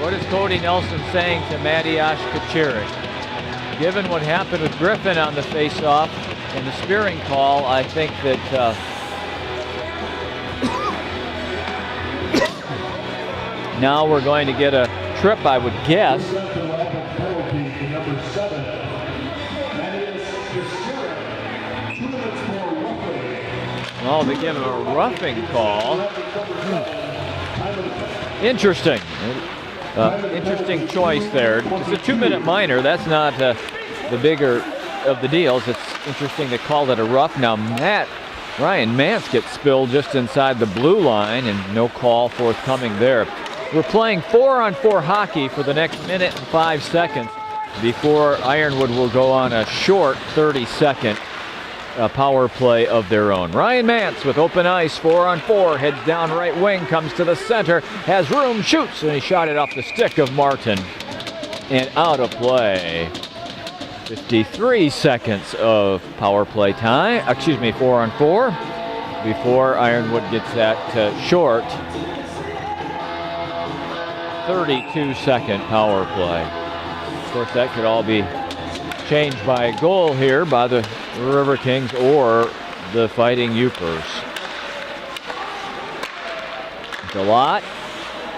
S1: What is Cody Nelson saying to Mateusz Kachirik? Given what happened with Griffin on the face-off and the spearing call, I think that now we're going to get a trip, I would guess. Oh, they give him a roughing call. Interesting. Interesting choice there. It's a 2-minute minor. That's not the bigger of the deals. It's interesting to call it a rough. Now, Ryan Mance gets spilled just inside the blue line, and no call forthcoming there. We're playing 4-on-4 hockey for the next minute and 5 seconds before Ironwood will go on a short 30-second power play of their own. Ryan Mance with open ice, 4-on-4, heads down right wing, comes to the center, has room, shoots, and he shot it off the stick of Martin and out of play. 53 seconds of power play time, 4-on-4, before Ironwood gets that short 32-second power play. Of course, that could all be changed by a goal here by the Riverkings or the Fighting Yoopers. Galot,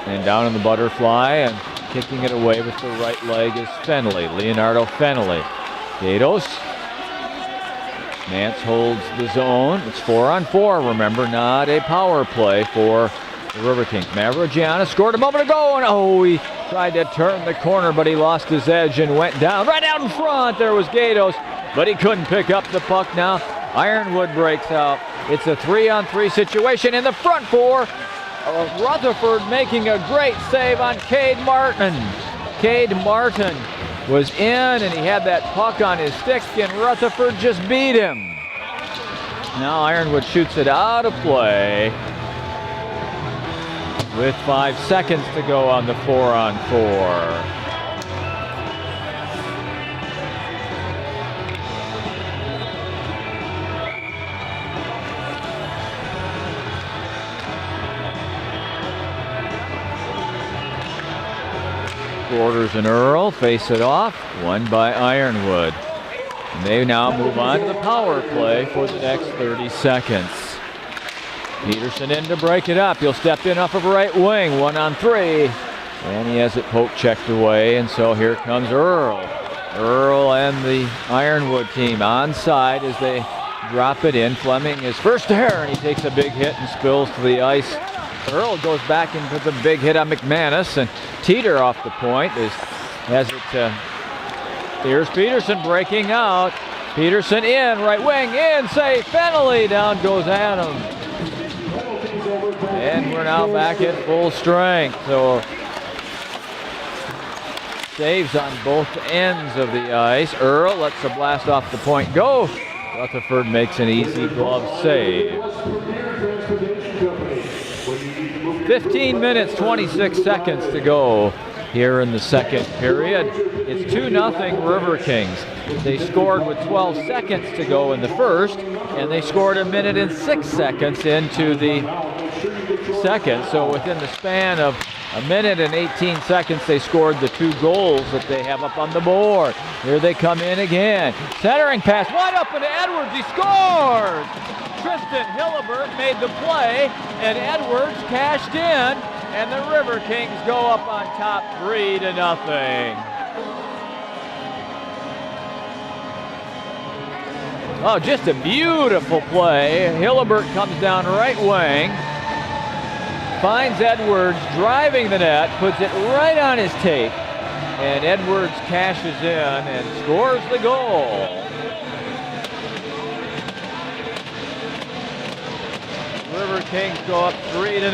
S1: and down in the butterfly, and kicking it away with the right leg is Fenley, Leonardo Fenley. Gatos. Mance holds the zone. It's 4-on-4, remember, not a power play for the Riverkings. Mavrogianna scored a moment ago, and he tried to turn the corner, but he lost his edge and went down. Right out in front, there was Gatos, but he couldn't pick up the puck now. Ironwood breaks out. It's a 3-on-3 situation in the front four. Rutherford making a great save on Cade Martin. Cade Martin was in, and he had that puck on his stick, and Rutherford just beat him. Now Ironwood shoots it out of play with 5 seconds to go on the 4-on-4. Borders and Earl face it off, won by Ironwood. And they now move on to the power play for the next 30 seconds. Peterson in to break it up. He'll step in off of right wing, 1-on-3. And he has it poke checked away, and so here comes Earl. Earl and the Ironwood team onside as they drop it in. Fleming is first there, and he takes a big hit and spills to the ice. Earl goes back into the big hit on McManus, and Teeter off the point has it. Here's Peterson breaking out. Peterson in, right wing, in, save, Fenley, down goes Adams. And we're now back at full strength. So saves on both ends of the ice. Earl lets the blast off the point go. Rutherford makes an easy glove save. 15 minutes, 26 seconds to go here in the second period. It's 2-0 Riverkings. They scored with 12 seconds to go in the first, and they scored 1 minute and 6 seconds into the second. So within the span of 1 minute and 18 seconds, they scored the 2 goals that they have up on the board. Here they come in again. Centering pass, wide open to Edwards, he scores! Tristan Hillebert made the play, and Edwards cashed in, and the Riverkings go up on top 3-0. Oh, just a beautiful play. Hillebert comes down right wing, finds Edwards driving the net, puts it right on his tape, and Edwards cashes in and scores the goal. Riverkings go up 3-0.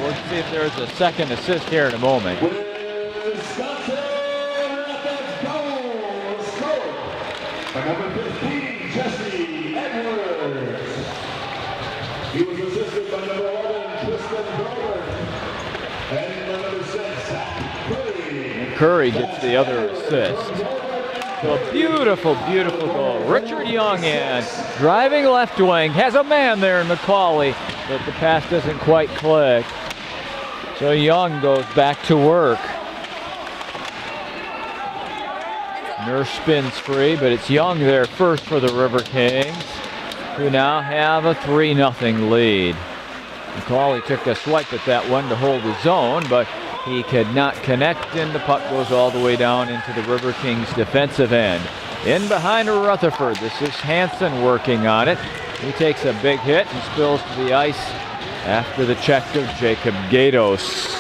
S1: We'll see if there's a second assist here in a moment.
S2: Wisconsin Rapids goal scored by number 15, Jesse Edwards. He was assisted by number 11, Tristan Hillebert, and number 6, Curry.
S1: Curry gets the other assist. So a beautiful, beautiful goal. Richard Young in, driving left wing, has a man there in McCauley, but the pass doesn't quite click. So Young goes back to work. Nurse spins free, but it's Young there first for the Riverkings, who now have a 3-0 lead. McCauley took a swipe at that one to hold his own, but he could not connect, and the puck goes all the way down into the Riverkings defensive end. In behind Rutherford, this is Hansen working on it. He takes a big hit and spills to the ice after the check of Jacob Gatos.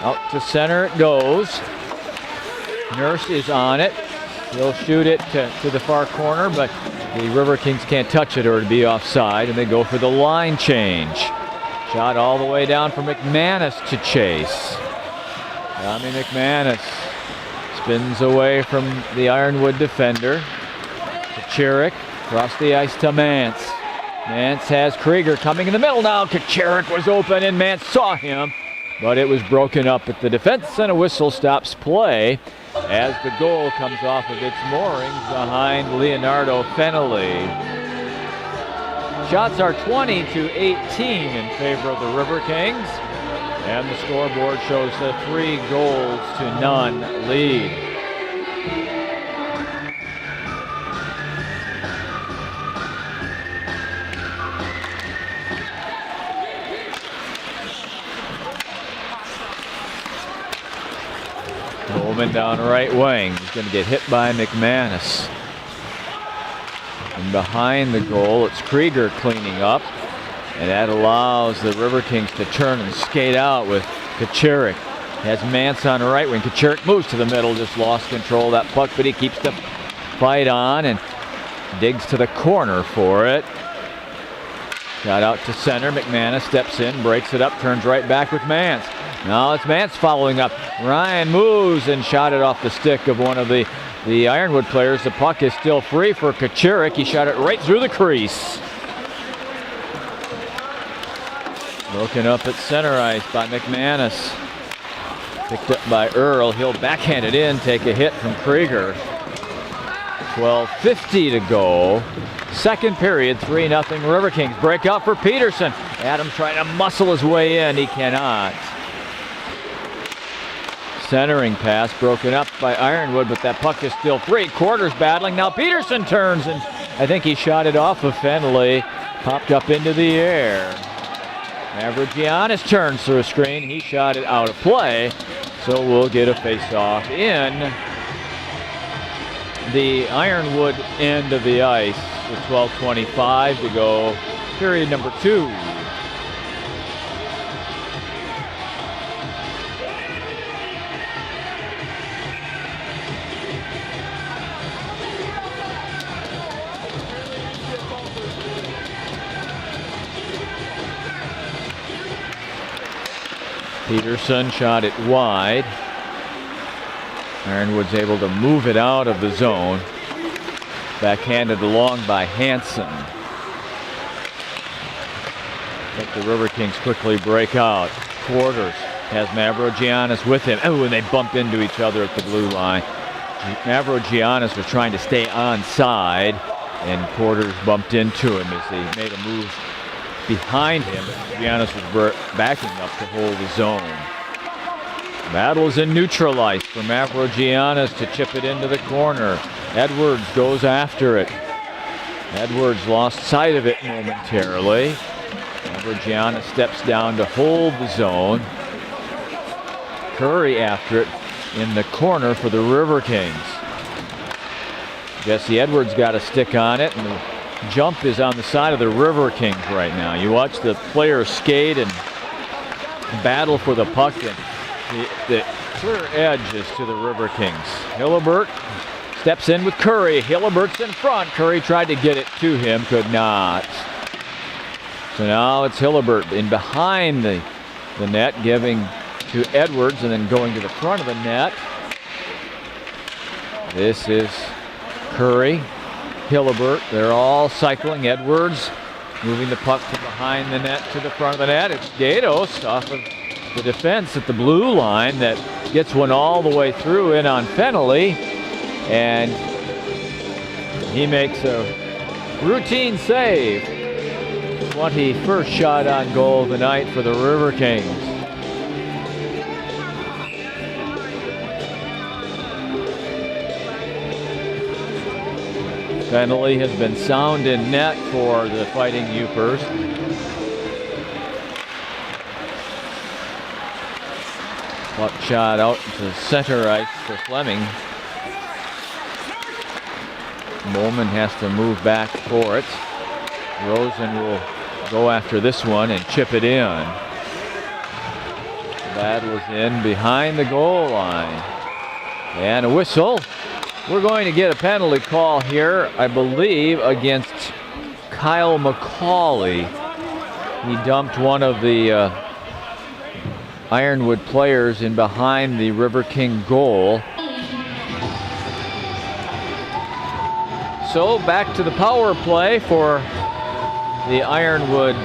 S1: Out to center it goes. Nurse is on it. He'll shoot it to the far corner, but the Riverkings can't touch it or it'd be offside, and they go for the line change. Shot all the way down for McManus to chase. Tommy McManus spins away from the Ironwood defender. Kachurik across the ice to Mance. Mance has Krieger coming in the middle now. Kachurik was open and Mance saw him, but it was broken up at the defense, and a whistle stops play as the goal comes off of its moorings behind Leonardo Fennelly. Shots are 20-18 in favor of the Riverkings, and the scoreboard shows a 3-0 lead. Bowman down right wing. He's going to get hit by McManus. And behind the goal, it's Krieger cleaning up. And that allows the Riverkings to turn and skate out with Kachurik. Has Mance on the right wing. Kachurik moves to the middle, just lost control of that puck, but he keeps the fight on and digs to the corner for it. Shot out to center. McManus steps in, breaks it up, turns right back with Mance. Now it's Mance following up. Ryan moves and shot it off the stick of one of the Ironwood players. The puck is still free for Kachurik. He shot it right through the crease. Broken up at center ice by McManus. Picked up by Earl. He'll backhand it in, take a hit from Krieger. 12:50 to go. Second period, 3-0 Riverkings. Break out for Peterson. Adams trying to muscle his way in. He cannot. Centering pass broken up by Ironwood, but that puck is still free. Quarters battling. Now Peterson turns, and I think he shot it off of Fennelly. Popped up into the air. Mavrogiannis turns through a screen. He shot it out of play, so we'll get a face-off in the Ironwood end of the ice with 12:25 to go. Period number 2. Peterson shot it wide. Ironwood's able to move it out of the zone. Backhanded along by Hansen. But the Riverkings quickly break out. Quarters has Mavrogiannis with him. Oh, and they bump into each other at the blue line. Mavrogiannis was trying to stay onside, and Quarters bumped into him as he made a move behind him. Giannis was backing up to hold the zone. Battle is in neutral ice for Mavrogiannis to chip it into the corner. Edwards goes after it. Edwards lost sight of it momentarily. Mavrogiannis steps down to hold the zone. Curry after it in the corner for the Riverkings. Jesse Edwards got a stick on it, and the jump is on the side of the Riverkings right now. You watch the players skate and battle for the puck, and the clear edge is to the Riverkings. Hillebert steps in with Curry. Hillebert's in front. Curry tried to get it to him, could not. So now it's Hillebert in behind the net, giving to Edwards and then going to the front of the net. This is Curry, Hillebert, they're all cycling. Edwards moving the puck from behind the net to the front of the net. It's Gatos off of the defense at the blue line that gets one all the way through in on Fennelly, and he makes a routine save. 21st shot on goal of the night for the Riverkings. Fennelly has been sound in net for the Fighting Yoopers. Puck shot out to center ice for Fleming. Bowman has to move back for it. Rosen will go after this one and chip it in. Battles in behind the goal line. And a whistle. We're going to get a penalty call here, I believe, against Kyle McCauley. He dumped one of the Ironwood players in behind the River King goal. So back to the power play for the Ironwood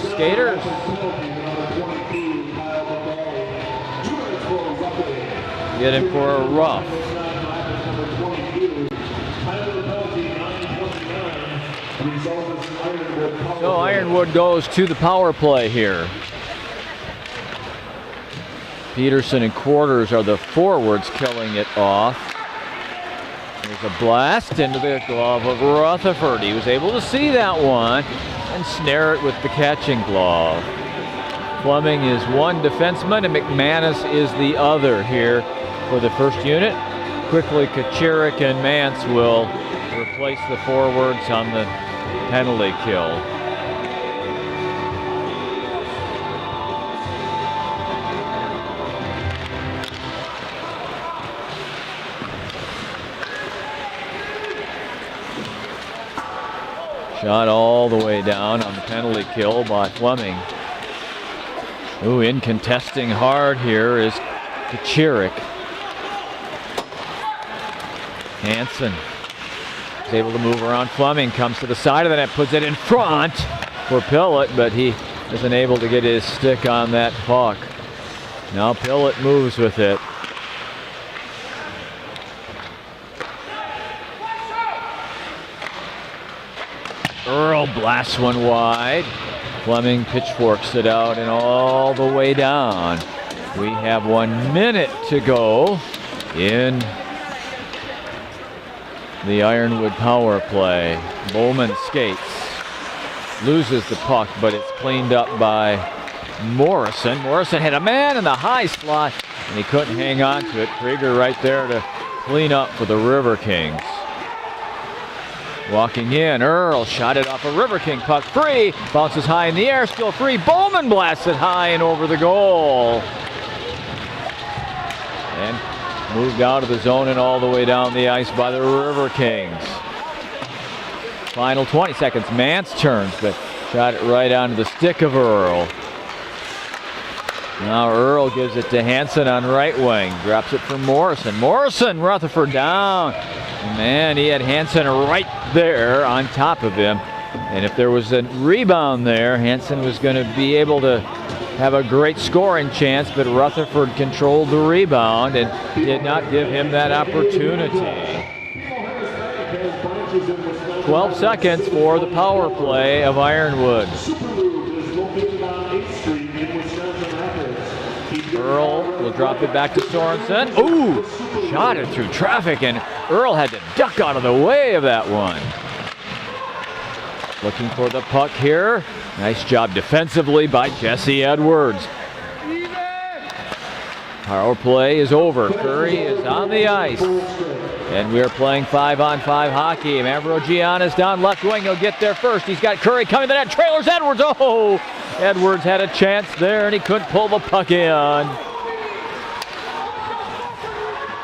S1: skaters. Get in for a rough. So Ironwood goes to the power play here. Peterson and Quarters are the forwards killing it off. There's a blast into the glove of Rutherford. He was able to see that one and snare it with the catching glove. Fleming is one defenseman and McManus is the other here for the first unit. Quickly, Kachirik and Mance will replace the forwards on the penalty kill. Shot all the way down on the penalty kill by Fleming. Ooh, in contesting hard here is Kachirik. Hansen is able to move around Fleming, comes to the side of the net, puts it in front for Pillett, but he isn't able to get his stick on that puck. Now Pillett moves with it. Earl blasts one wide. Fleming pitchforks it out and all the way down. We have 1 minute to go in the Ironwood power play. Bowman skates, loses the puck, but it's cleaned up by Morrison. Morrison had a man in the high slot, and he couldn't hang on to it. Krieger right there to clean up for the Riverkings. Walking in, Earl shot it off a River King puck, free, bounces high in the air, still free. Bowman blasts it high and over the goal. And moved out of the zone and all the way down the ice by the River Kings. Final 20 seconds, Mance turns, but shot it right onto the stick of Earl. Now Earl gives it to Hansen on right wing, drops it for Morrison. Morrison, Rutherford down. Man, he had Hansen right there on top of him. And if there was a rebound there, Hansen was going to be able to have a great scoring chance, but Rutherford controlled the rebound and did not give him that opportunity. 12 seconds for the power play of Ironwood. Earl will drop it back to Sorensen. Ooh, shot it through traffic, and Earl had to duck out of the way of that one. Looking for the puck here. Nice job defensively by Jesse Edwards. Power play is over. Curry is on the ice. And we are playing 5-on-5 hockey. Mavrogiana's down left wing. He'll get there first. He's got Curry coming to that. Trailers Edwards. Oh, Edwards had a chance there, and he couldn't pull the puck in.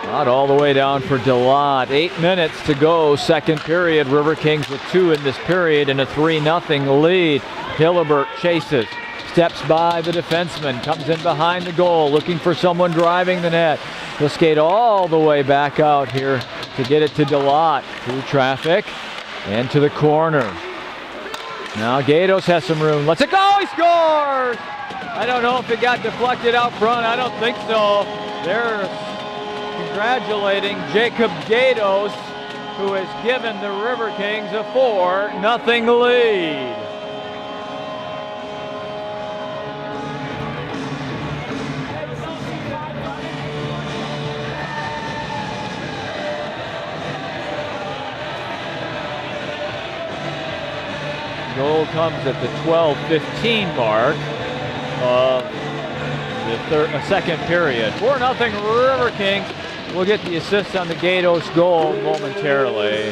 S1: Not all the way down for DeLotte. 8 minutes to go, second period. River Kings with 2 in this period and a 3-0 lead. Hillebert chases, steps by the defenseman, comes in behind the goal, looking for someone driving the net. He'll skate all the way back out here to get it to DeLotte through traffic and to the corner. Now Gatos has some room. Let's it go. He scores! I don't know if it got deflected out front. I don't think so. They're congratulating Jacob Gatos, who has given the River Kings a 4-0 lead. Goal comes at the 12:15 mark of the second period. 4-0 River Kings. We'll get the assist on the Gatos goal momentarily.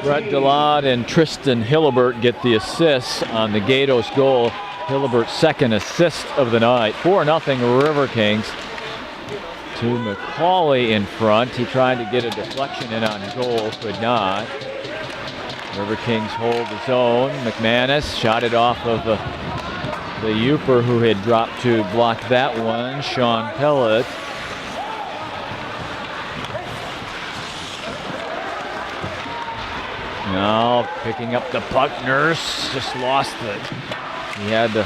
S1: Brett DeLotte and Tristan Hillibert get the assists on the Gatos goal. Hillebert's second assist of the night. 4-0 River Kings. To McCauley in front. He tried to get a deflection in on goal, could not. River Kings hold the zone. McManus shot it off of the Yooper who had dropped to block that one. Sean Pellet. Now picking up the puck. Nurse just lost it. He had the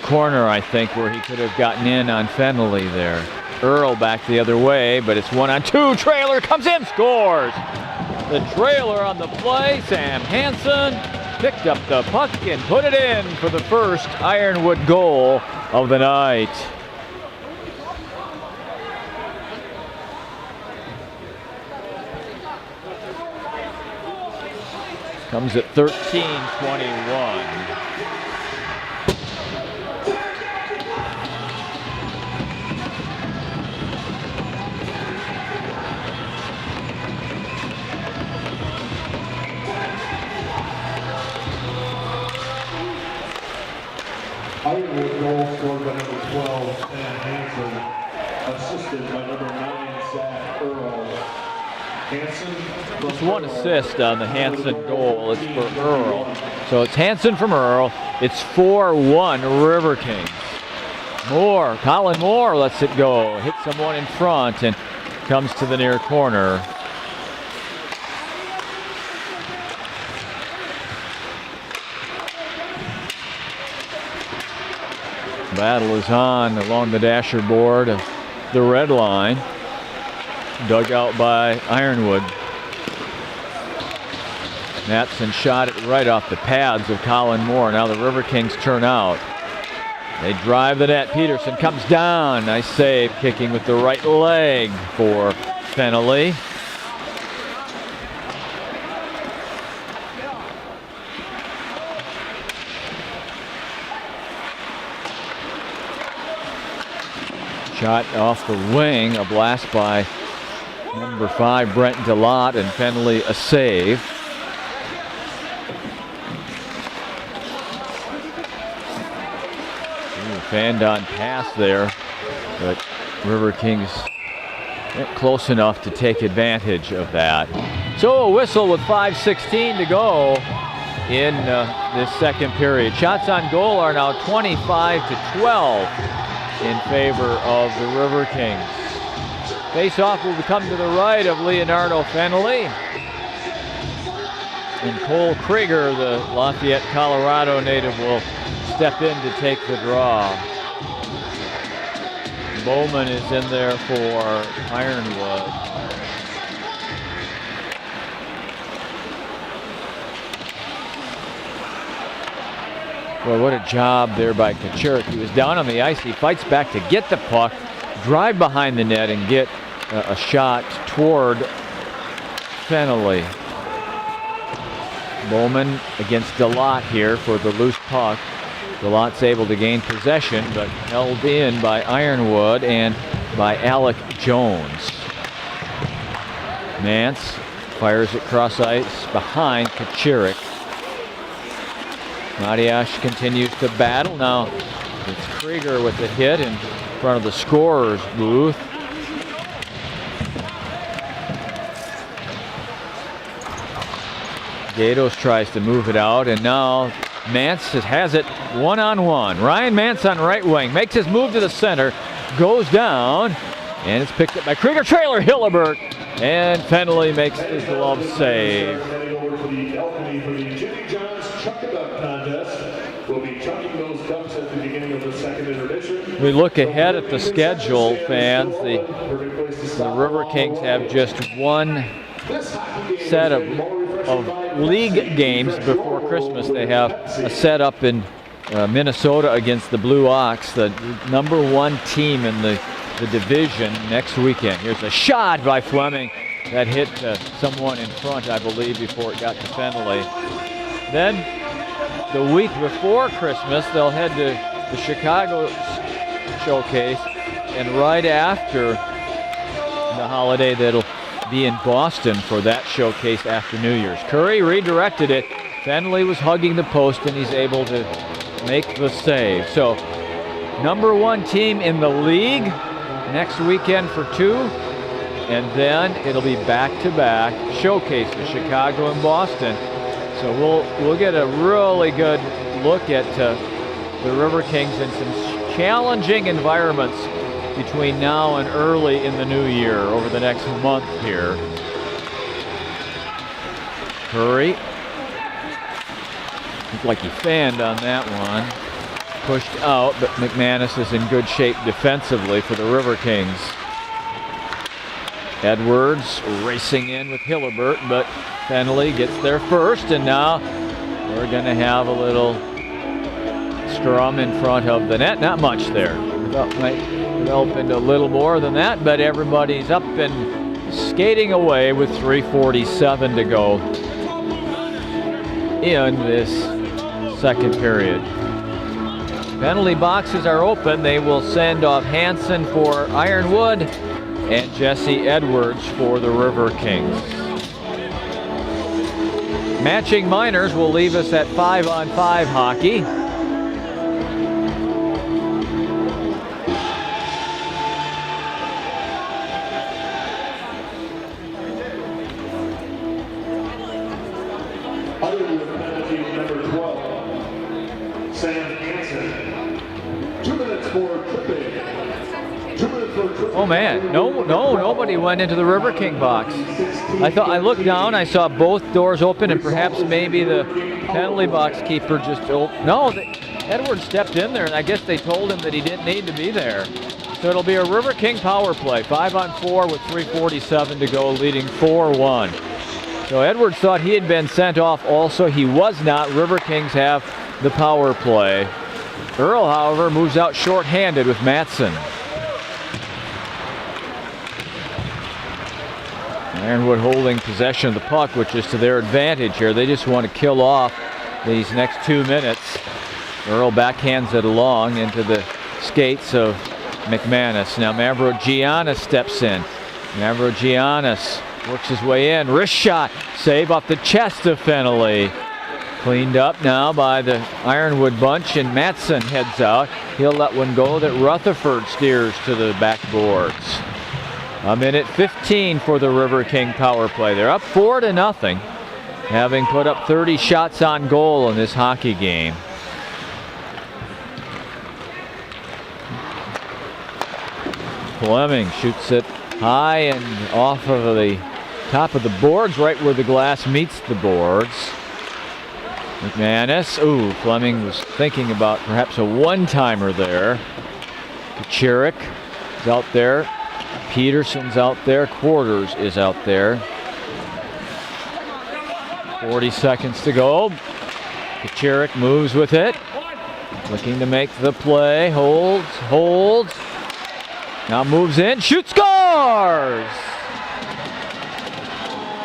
S1: corner, I think, where he could have gotten in on Fennelly there. Earl back the other way, but it's 1-on-2. Trailer comes in, scores! The trailer on the play. Sam Hansen picked up the puck and put it in for the first Ironwood goal of the night. Comes at 13:21.
S2: Ironwood goal scored by number 12, Sam Hansen, assisted by number 9, Zach Earl. Hansen.
S1: Just one assist on the Hansen goal. It's for Earl. So it's Hansen from Earl. It's 4-1 River Kings. Moore, Colin Moore lets it go. Hits someone in front and comes to the near corner. Battle is on along the dasher board of the red line. Dug out by Ironwood. Matson shot it right off the pads of Colin Moore. Now the River Kings turn out. They drive the net. Peterson comes down. Nice save, kicking with the right leg for Fennelly. Shot off the wing, a blast by number 5, Brent DeLotte, and Fennelly a save. Fandon pass there, but River Kings weren't close enough to take advantage of that. So a whistle with 5:16 to go in this second period. Shots on goal are now 25-12 in favor of the River Kings. Face-off will come to the right of Leonardo Fennelly. And Cole Krieger, the Lafayette, Colorado native, will step in to take the draw. Bowman is in there for Ironwood. Well, what a job there by Kachurik. He was down on the ice. He fights back to get the puck, drive behind the net, and get a shot toward Fennelly. Bowman against DeLotte here for the loose puck. DeLotte's able to gain possession, but held in by Ironwood and by Alec Jones. Nance fires it cross ice behind Kachurik. Matiash continues to battle. Now it's Krieger with the hit in front of the scorer's booth. Gatos tries to move it out, and now Mance has it one-on-one. Ryan Mance on right wing, makes his move to the center, goes down, and it's picked up by Krieger. Trailer Hillibert, and Fennelly makes his glove save. We look ahead at the schedule, fans. The River Kings have just one set of league games before Christmas. They have a set up in Minnesota against the Blue Ox, the number 1 team in the division, next weekend. Here's a shot by Fleming that hit someone in front, I believe, before it got to Fennelly. Then the week before Christmas, they'll head to the Chicago showcase, and right after the holiday, that'll be in Boston for that showcase after New Year's. Curry redirected it. Fenley was hugging the post, and he's able to make the save. So, #1 team in the league next weekend for 2, and then it'll be back-to-back showcases, Chicago and Boston. So we'll get a really good look at the Riverkings in some challenging environments between now and early in the new year over the next month here. Curry. Looked like he fanned on that one. Pushed out, but McManus is in good shape defensively for the Riverkings. Edwards racing in with Hillibert, but Fenley gets there first, and now we're going to have a little scrum in front of the net. Not much there. That might develop into a little more than that, but everybody's up and skating away with 3:47 to go in this second period. Penalty boxes are open. They will send off Hansen for Ironwood and Jesse Edwards for the Riverkings. Matching minors will leave us at 5-on-5 hockey.
S2: Ironwood penalty number 12, Sam Hansen. 2 minutes for tripping. 2 minutes for tripping.
S1: Oh man, nobody went into the Riverking box. I looked down, I saw both doors open, and perhaps maybe the penalty box keeper just opened. No, Edwards stepped in there, and I guess they told him that he didn't need to be there. So it'll be a Riverking power play, 5-on-4 with 3:47 to go, leading 4-1. So Edwards thought he had been sent off also. He was not. Riverkings have the power play. Earl, however, moves out short-handed with Matson. Ironwood holding possession of the puck, which is to their advantage here. They just want to kill off these next 2 minutes. Earl backhands it along into the skates of McManus. Now Mavrogiannis steps in. Mavrogiannis works his way in. Wrist shot. Save off the chest of Fenley. Cleaned up now by the Ironwood bunch, and Matson heads out. He'll let one go that Rutherford steers to the backboards. A minute 15 for the Riverking power play. They're up 4-0, having put up 30 shots on goal in this hockey game. Fleming shoots it high and off of the top of the boards, right where the glass meets the boards. McManus, Fleming was thinking about perhaps a one-timer there. Kachirik is out there. Peterson's out there. Quarters is out there. 40 seconds to go. Kachirik moves with it. Looking to make the play. Holds. Now moves in. Shoots, scores!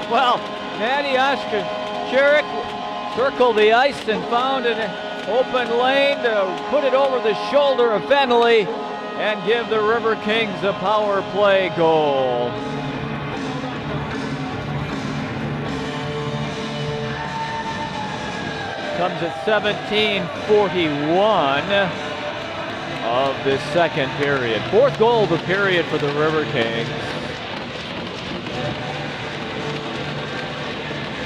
S1: Well, Natta Kachirik circled the ice and found an open lane to put it over the shoulder of Fenley and give the Riverkings a power play goal. Comes at 17:41 of this second period. Fourth goal of the period for the Riverkings.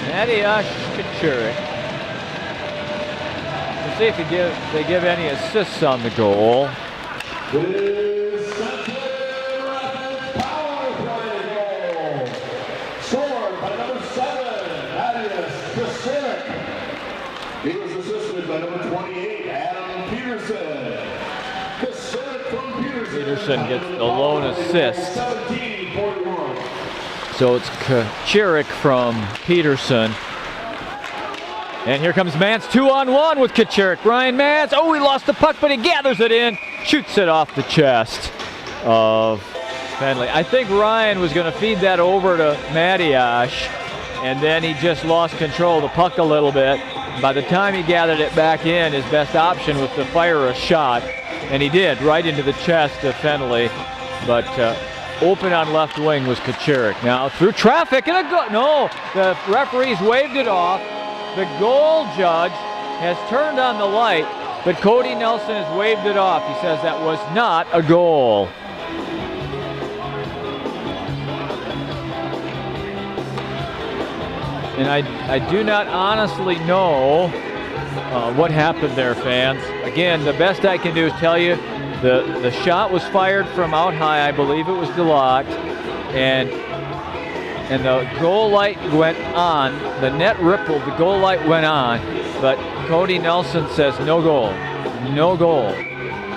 S1: Natta Kachirik. We'll see if they give any assists on the goal.
S2: Wisconsin Rapids power play goal. Scored by number 7, Napgezek. He was assisted by number 28, Adam Peterson. From
S1: Peterson gets the lone assist.
S2: 17-41.
S1: So it's Kachirik from Peterson. And here comes Mance, 2-on-1 with Kachirik. Ryan Mance, he lost the puck, but he gathers it in, shoots it off the chest of Fenley. I think Ryan was going to feed that over to Mattiash, and then he just lost control of the puck a little bit. By the time he gathered it back in, his best option was to fire a shot, and he did, right into the chest of Fenley. But open on left wing was Kachirik. Now through traffic and a go. No, the referees waved it off. The goal judge has turned on the light, but Cody Nelson has waved it off. He says that was not a goal. And I do not honestly know what happened there, fans. Again, the best I can do is tell you the shot was fired from out high. I believe it was Delot, and the goal light went on. The net rippled. The goal light went on, but Cody Nelson says no goal, no goal.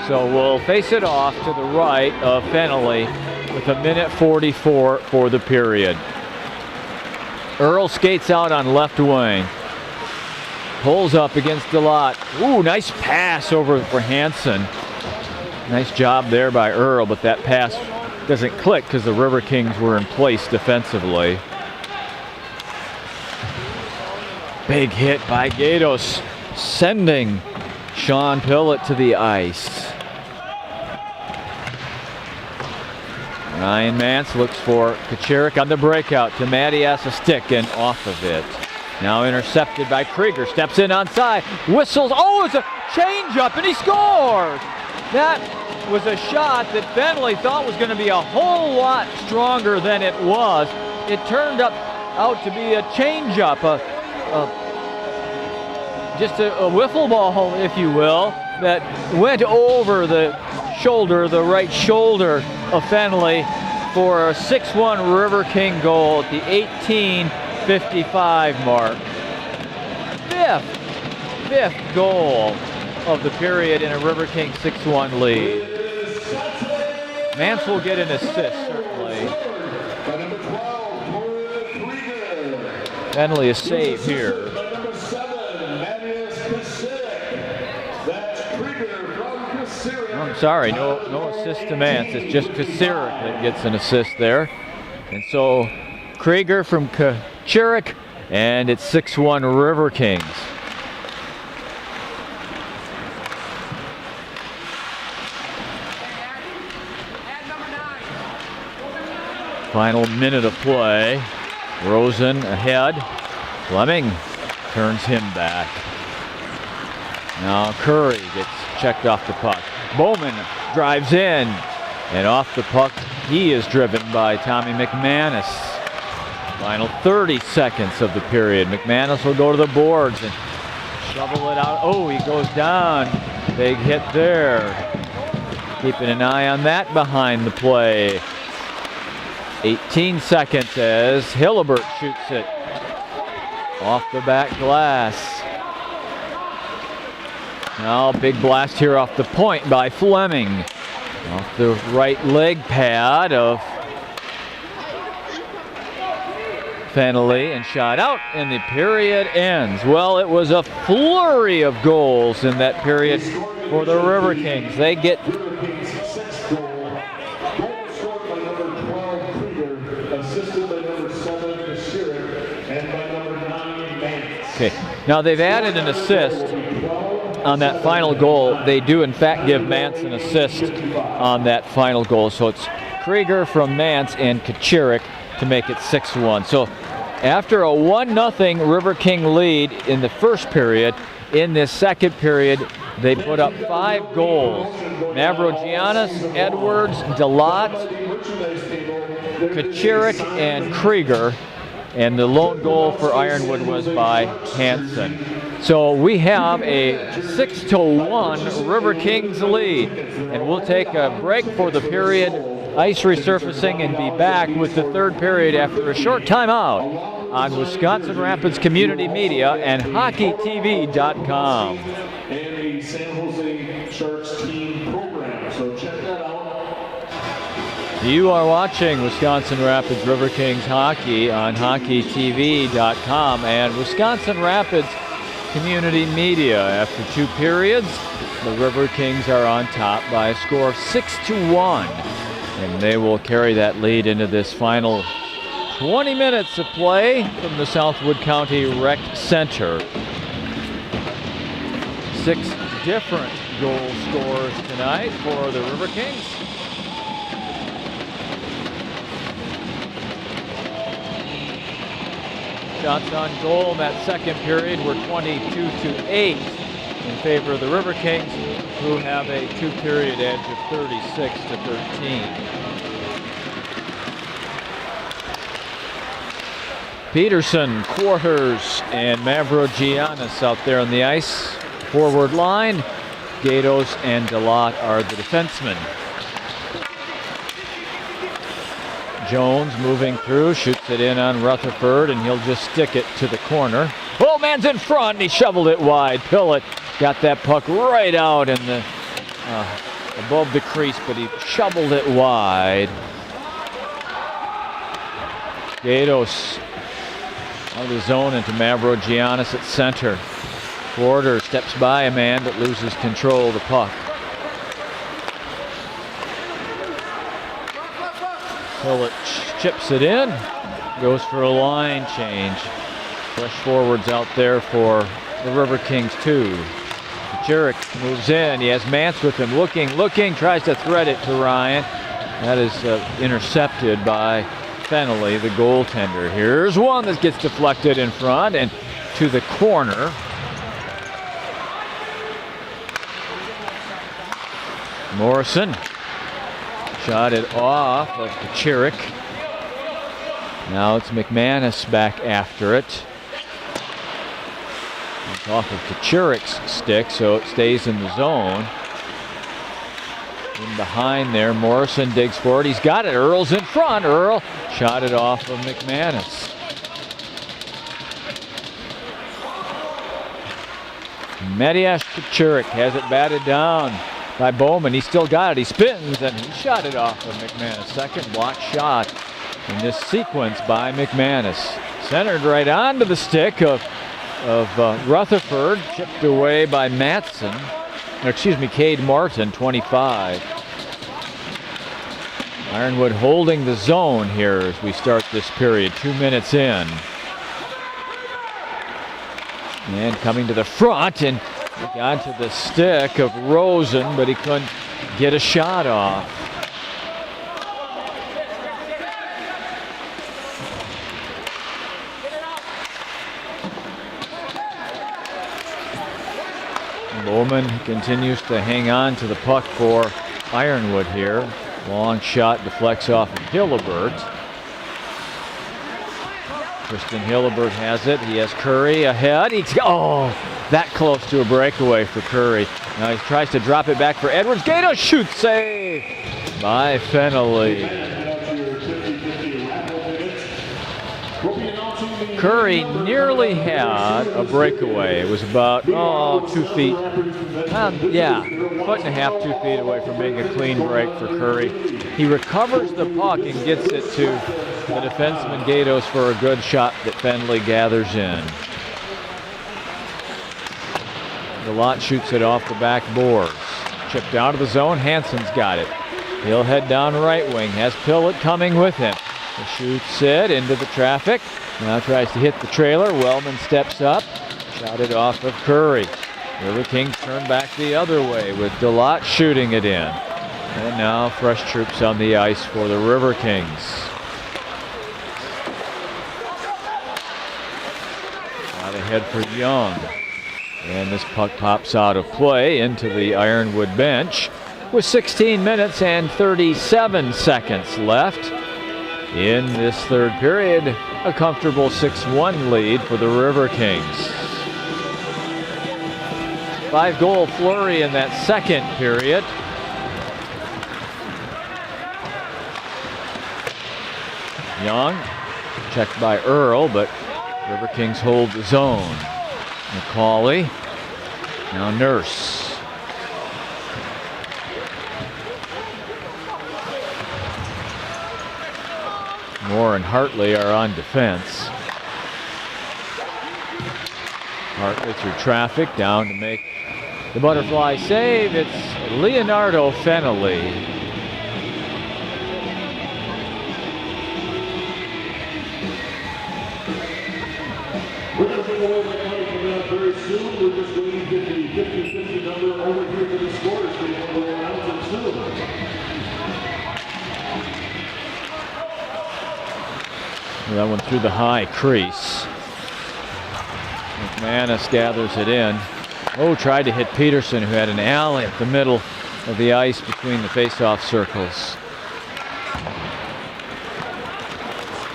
S1: So we'll face it off to the right of Fennelly with 1:44 for the period. Earl skates out on left wing. Pulls up against Delot. Ooh, nice pass over for Hansen. Nice job there by Earl, but that pass doesn't click because the Riverkings were in place defensively. Big hit by Gatos, sending Sean Pillett to the ice. Ryan Mance looks for Kachirik on the breakout. to Matty has a stick and off of it. Now intercepted by Krieger. Steps in onside. Whistles. Oh, it's a changeup and he scores! That was a shot that Fennelly thought was going to be a whole lot stronger than it was. It turned out to be a changeup, just a wiffle ball, if you will, that went over the shoulder, the right shoulder of Fennelly for a 6-1 River King goal at the 18:55 mark. Fifth goal of the period in a River King 6-1 lead. Mance will get an assist, certainly. Fennelly a save here. I'm sorry, no assist to Mance. It's just Kachirik that gets an assist there. And so Krieger from Kachirik, and it's 6-1 River Kings. Final minute of play. Rosen ahead. Fleming turns him back. Now Curry gets checked off the puck. Bowman drives in, and off the puck he is driven by Tommy McManus. Final 30 seconds of the period. McManus will go to the boards and shovel it out. Oh, he goes down. Big hit there. Keeping an eye on that behind the play. 18 seconds as Hillebert shoots it off the back glass. Now big blast here off the point by Fleming. Off the right leg pad of Fennelly and shot out, and the period ends. Well, it was a flurry of goals in that period for the River Kings. They get okay. Now they've added an assist on that final goal. They do in fact give Mance an assist on that final goal. So it's Krieger from Mance and Kachirik to make it 6-1. So after a 1-0 River King lead in the first period, in this second period they put up 5 goals. Mavrogiannis, Edwards, Delot, Kachirik, and Krieger. And the lone goal for Ironwood was by Hansen. So we have a 6-1 River Kings lead. And we'll take a break for the period, ice resurfacing, and be back with the third period after a short timeout on Wisconsin Rapids Community Media and HockeyTV.com.
S2: And the San Jose Sharks team program. So check that out.
S1: You are watching Wisconsin Rapids River Kings hockey on HockeyTV.com and Wisconsin Rapids Community Media. After 2 periods, the River Kings are on top by a score of 6-1, and they will carry that lead into this final 20 minutes of play from the Southwood County Rec Center. 6 different goal scorers tonight for the River Kings. Shots on goal in that second period were 22-8 in favor of the Riverkings, who have a two-period edge of 36-13. Peterson, Quarters, and Mavrogiannis out there on the ice. Forward line, Gatos and Delot are the defensemen. Jones moving through, shoots it in on Rutherford, and he'll just stick it to the corner. Oh, man's in front, and he shoveled it wide. Pillett got that puck right out in the above the crease, but he shoveled it wide. Gatos out of the zone into Mavrogiannis at center. Quarter steps by a man but loses control of the puck. Pillett chips it in, goes for a line change. Fresh forwards out there for the Riverkings too. Jurek moves in, he has Mance with him, looking, tries to thread it to Ryan. That is intercepted by Fennelly, the goaltender. Here's one that gets deflected in front and to the corner. Morrison shot it off of Jurek. Now it's McManus back after it. It's off of Kucherek's stick, so it stays in the zone. In behind there, Morrison digs forward. He's got it. Earl's in front. Earl shot it off of McManus. Mediash Kucherek has it batted down by Bowman. He still got it. He spins and he shot it off of McManus. Second block shot in this sequence by McManus. Centered right onto the stick of Rutherford. Chipped away by Matson. Cade Martin, 25. Ironwood holding the zone here as we start this period, 2 minutes in. And coming to the front and got to the stick of Rosen, but he couldn't get a shot off. Bowman continues to hang on to the puck for Ironwood here. Long shot deflects off of Hillebert. Tristan Hillebert has it. He has Curry ahead. He's that close to a breakaway for Curry. Now he tries to drop it back for Edwards. Gato shoots, save by Fennelly. Curry nearly had a breakaway. It was about 2 feet. Foot and a half, 2 feet away from making a clean break for Curry. He recovers the puck and gets it to the defenseman Gatos for a good shot that Fennelly gathers in. Delot shoots it off the back boards. Chipped out of the zone. Hansen's got it. He'll head down right wing. Has Pillett coming with him. He shoots it into the traffic. Now tries to hit the trailer. Wellman steps up. Shot it off of Curry. Riverkings turn back the other way with Delot shooting it in. And now fresh troops on the ice for the Riverkings. Out ahead for Young. And this puck pops out of play into the Ironwood bench with 16 minutes and 37 seconds left in this third period. A comfortable 6-1 lead for the Riverkings. 5-goal flurry in that second period. Young checked by Earl, but Riverkings hold the zone. McCauley, now Nurse. Moore and Hartley are on defense. Hartley through traffic down to make the butterfly save. It's Leonardo Fennelly.
S2: We're going to bring away the money coming up very soon. We're just waiting to get the 50-50 number over here for the scores. They will announce it soon.
S1: That one through the high crease. Manis gathers it in. Oh, tried to hit Peterson, who had an alley at the middle of the ice between the face-off circles.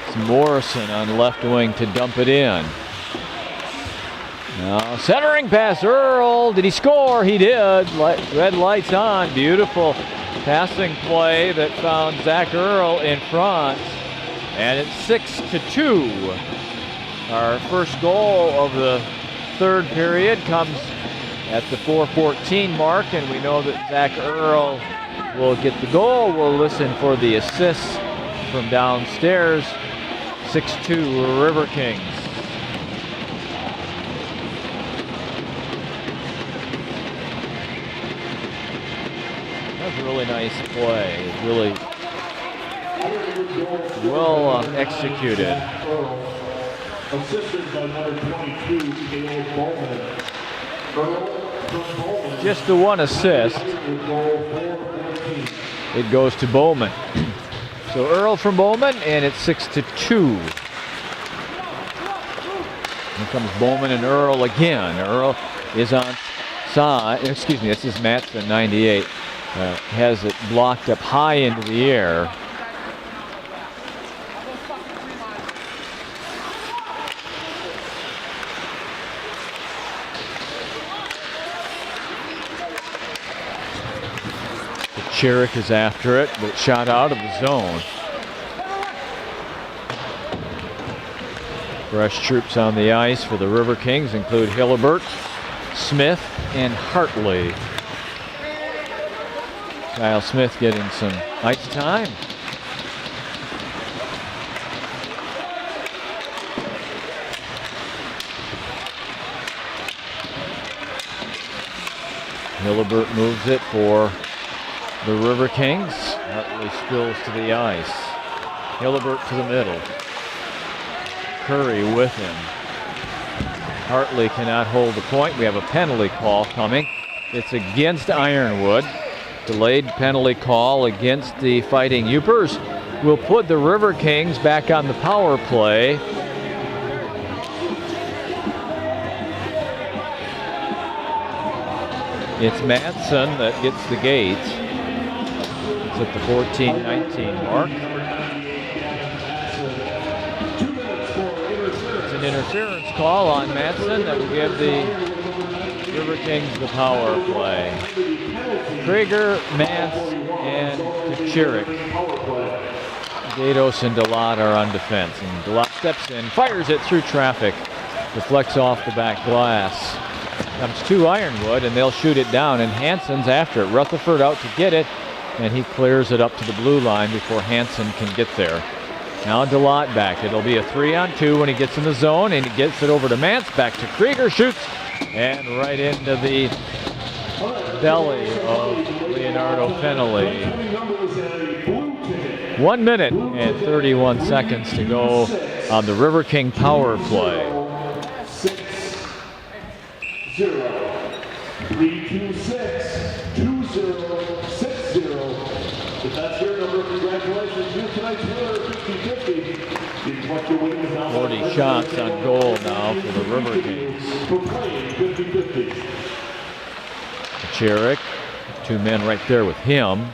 S1: It's Morrison on left wing to dump it in. Now centering pass, Earl. Did he score? He did. Red lights on. Beautiful passing play that found Zach Earl in front. And it's 6-2. Our first goal of the third period comes at the 4:14 mark, and we know that Zach Earl will get the goal. We'll listen for the assist from downstairs. 6-2 Riverkings. That was a really nice play. Really well executed.
S2: Assisted by number 22, Caleb Bowman.
S1: Just the one assist. It goes to Bowman. So Earl from Bowman, and it's 6-2. Here comes Bowman and Earl again. Earl is on side. Excuse me, this is Matson, 98. Has it blocked up high into the air. Chiric is after it, but shot out of the zone. Fresh troops on the ice for the Riverkings include Hillibert, Smith, and Hartley. Kyle Smith getting some ice time. Hillibert moves it for the Riverkings. Hartley spills to the ice. Hillibert to the middle. Curry with him. Hartley cannot hold the point. We have a penalty call coming. It's against Ironwood. Delayed penalty call against the Fighting Yoopers. Will put the Riverkings back on the power play. It's Matson that gets the gate. It's at the 14-19 mark. It's an interference call on Matson that will give the Riverkings the power play. Krieger, Mance, and Chiric. Gatos and Delot are on defense. And Delot steps in, fires it through traffic. Deflects off the back glass. Comes to Ironwood, and they'll shoot it down, and Hansen's after it. Rutherford out to get it, and he clears it up to the blue line before Hansen can get there. Now Delot back. It'll be a 3-on-2 when he gets in the zone, and he gets it over to Mance. Back to Krieger, shoots, and right into the belly of Leonardo Fennelly. 1 minute and 31 seconds to go on the River King power play.
S2: 3-2-6-2-0-6-0. If that's your number, congratulations. Here's tonight's winner, 50-50.
S1: 40 shots on goal now for the River Kings. Chiric, two men right there with him.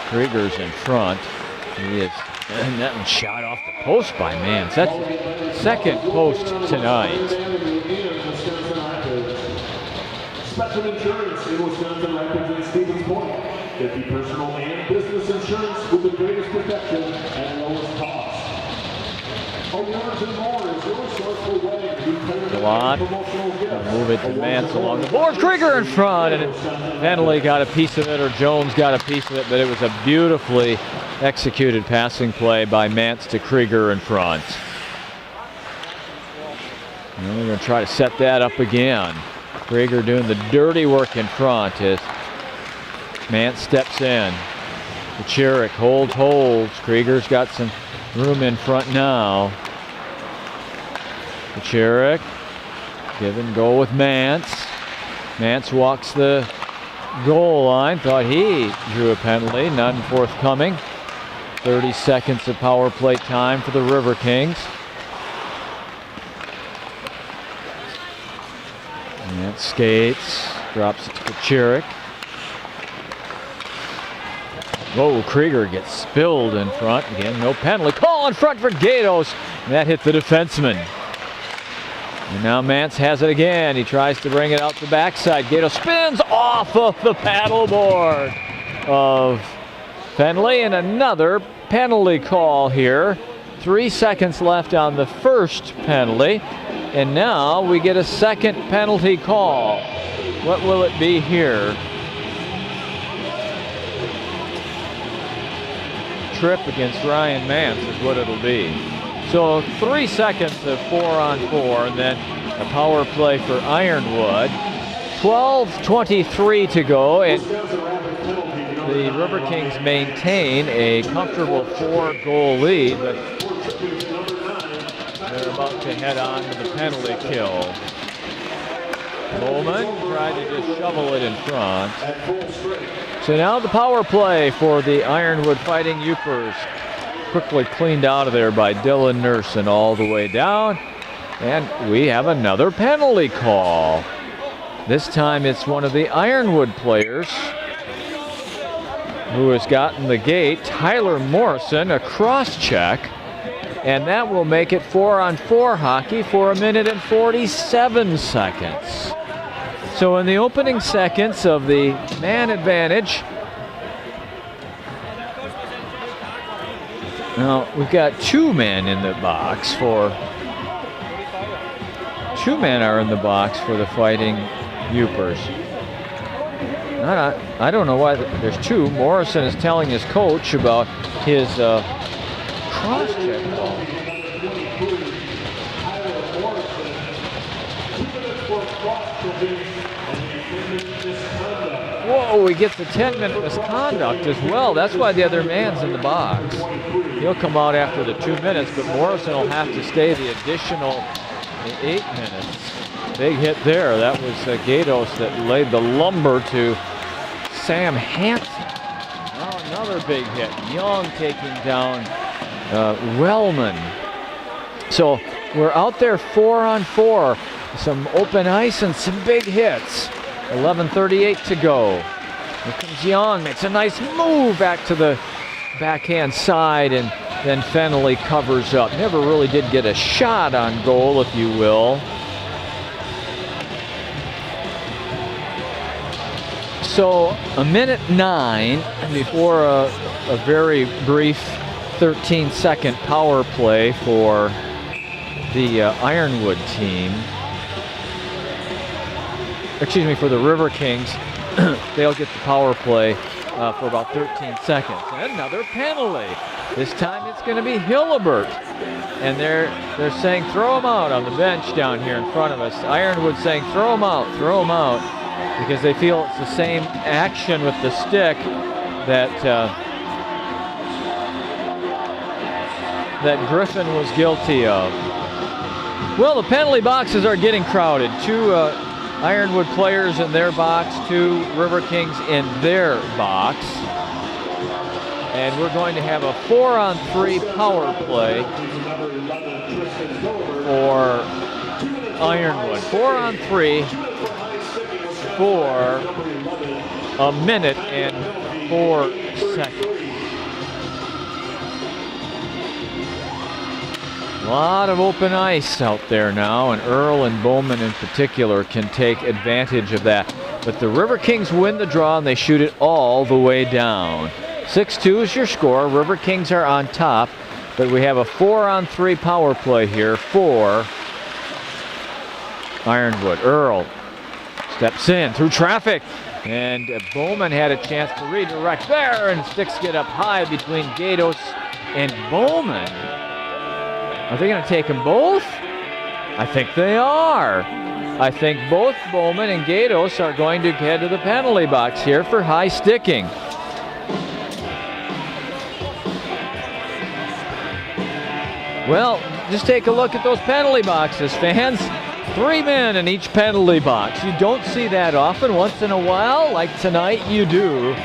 S1: Krieger's in front. He is, and that one shot off the post by Mance. That's the second post tonight.
S2: Spectrum Insurance in Wisconsin Rapids and Stevens Point. 50 personal and business insurance with the greatest protection and lowest cost. Awards and more is your source for wedding.
S1: Delot move it to Mance along the boards. Krieger in front, and Fennelly got a piece of it, or Jones got a piece of it, but it was a beautifully executed passing play by Mance to Krieger in front. And we're going to try to set that up again. Krieger doing the dirty work in front as Mance steps in. The Chiric holds. Krieger's got some room in front now. The Chiric, give and go with Mance. Mance walks the goal line. Thought he drew a penalty, none forthcoming. 30 seconds of power play time for the Riverkings. And skates, drops it to Kucherik. Whoa, Krieger gets spilled in front. Again, no penalty. Call in front for Gatos. And that hit the defenseman. And now Mance has it again. He tries to bring it out the backside. Gatos spins off of the paddleboard of Fenley, and another penalty call here. 3 seconds left on the first penalty. And now we get a second penalty call. What will it be here? Trip against Ryan Mance is what it'll be. So 3 seconds of 4-on-4, and then a power play for Ironwood. 12:23 to go, and the Riverkings maintain a comfortable 4-goal lead, but they're about to head on to the penalty kill. Bowman tried to just shovel it in front. So now the power play for the Ironwood Fighting Yoopers. Quickly cleaned out of there by Dylan Nursen all the way down. And we have another penalty call. This time it's one of the Ironwood players who has gotten the gate, Tyler Morrison, a cross check. And that will make it 4-on-4 hockey for 1 minute and 47 seconds. So in the opening seconds of the man advantage, now we've got 2 men in the box for, 2 men are in the box for the Fighting Yoopers. I don't know why there's 2. Morrison is telling his coach about his cross-check ball. Whoa, he gets a 10-minute misconduct as well. That's why the other man's in the box. He'll come out after the 2 minutes, but Morrison will have to stay the additional 8 minutes. Big hit there. That was Gatos that laid the lumber to Sam Hansen. Now another big hit. Young taking down Wellman. So we're out there 4-on-4. Some open ice and some big hits. 11:38 to go. Here comes Young. Makes a nice move back to the backhand side, and then Fenley covers up. Never really did get a shot on goal, if you will. So 1:09 before a very brief 13-second power play for the Ironwood team. Excuse me, for the Riverkings. They'll get the power play for about 13 seconds. And another penalty. This time it's going to be Hillebert. And they're saying throw him out on the bench down here in front of us. Ironwood saying throw him out, because they feel it's the same action with the stick that that Griffin was guilty of. Well, the penalty boxes are getting crowded. 2 Ironwood players in their box, 2 Riverkings in their box. And we're going to have a 4-on-3 power play for Ironwood. 4-on-3 for 1 minute and 4 seconds. A lot of open ice out there now, and Earl and Bowman in particular can take advantage of that. But the Riverkings win the draw, and they shoot it all the way down. 6-2 is your score. Riverkings are on top, but we have a 4-on-3 power play here for Ironwood. Earl steps in through traffic, and Bowman had a chance to redirect there, and sticks get up high between Gatos and Bowman. Are they going to take them both? I think they are. I think both Bowman and Gatos are going to head to the penalty box here for high sticking. Well, just take a look at those penalty boxes, fans. 3 men in each penalty box. You don't see that often. Once in a while, like tonight, you do.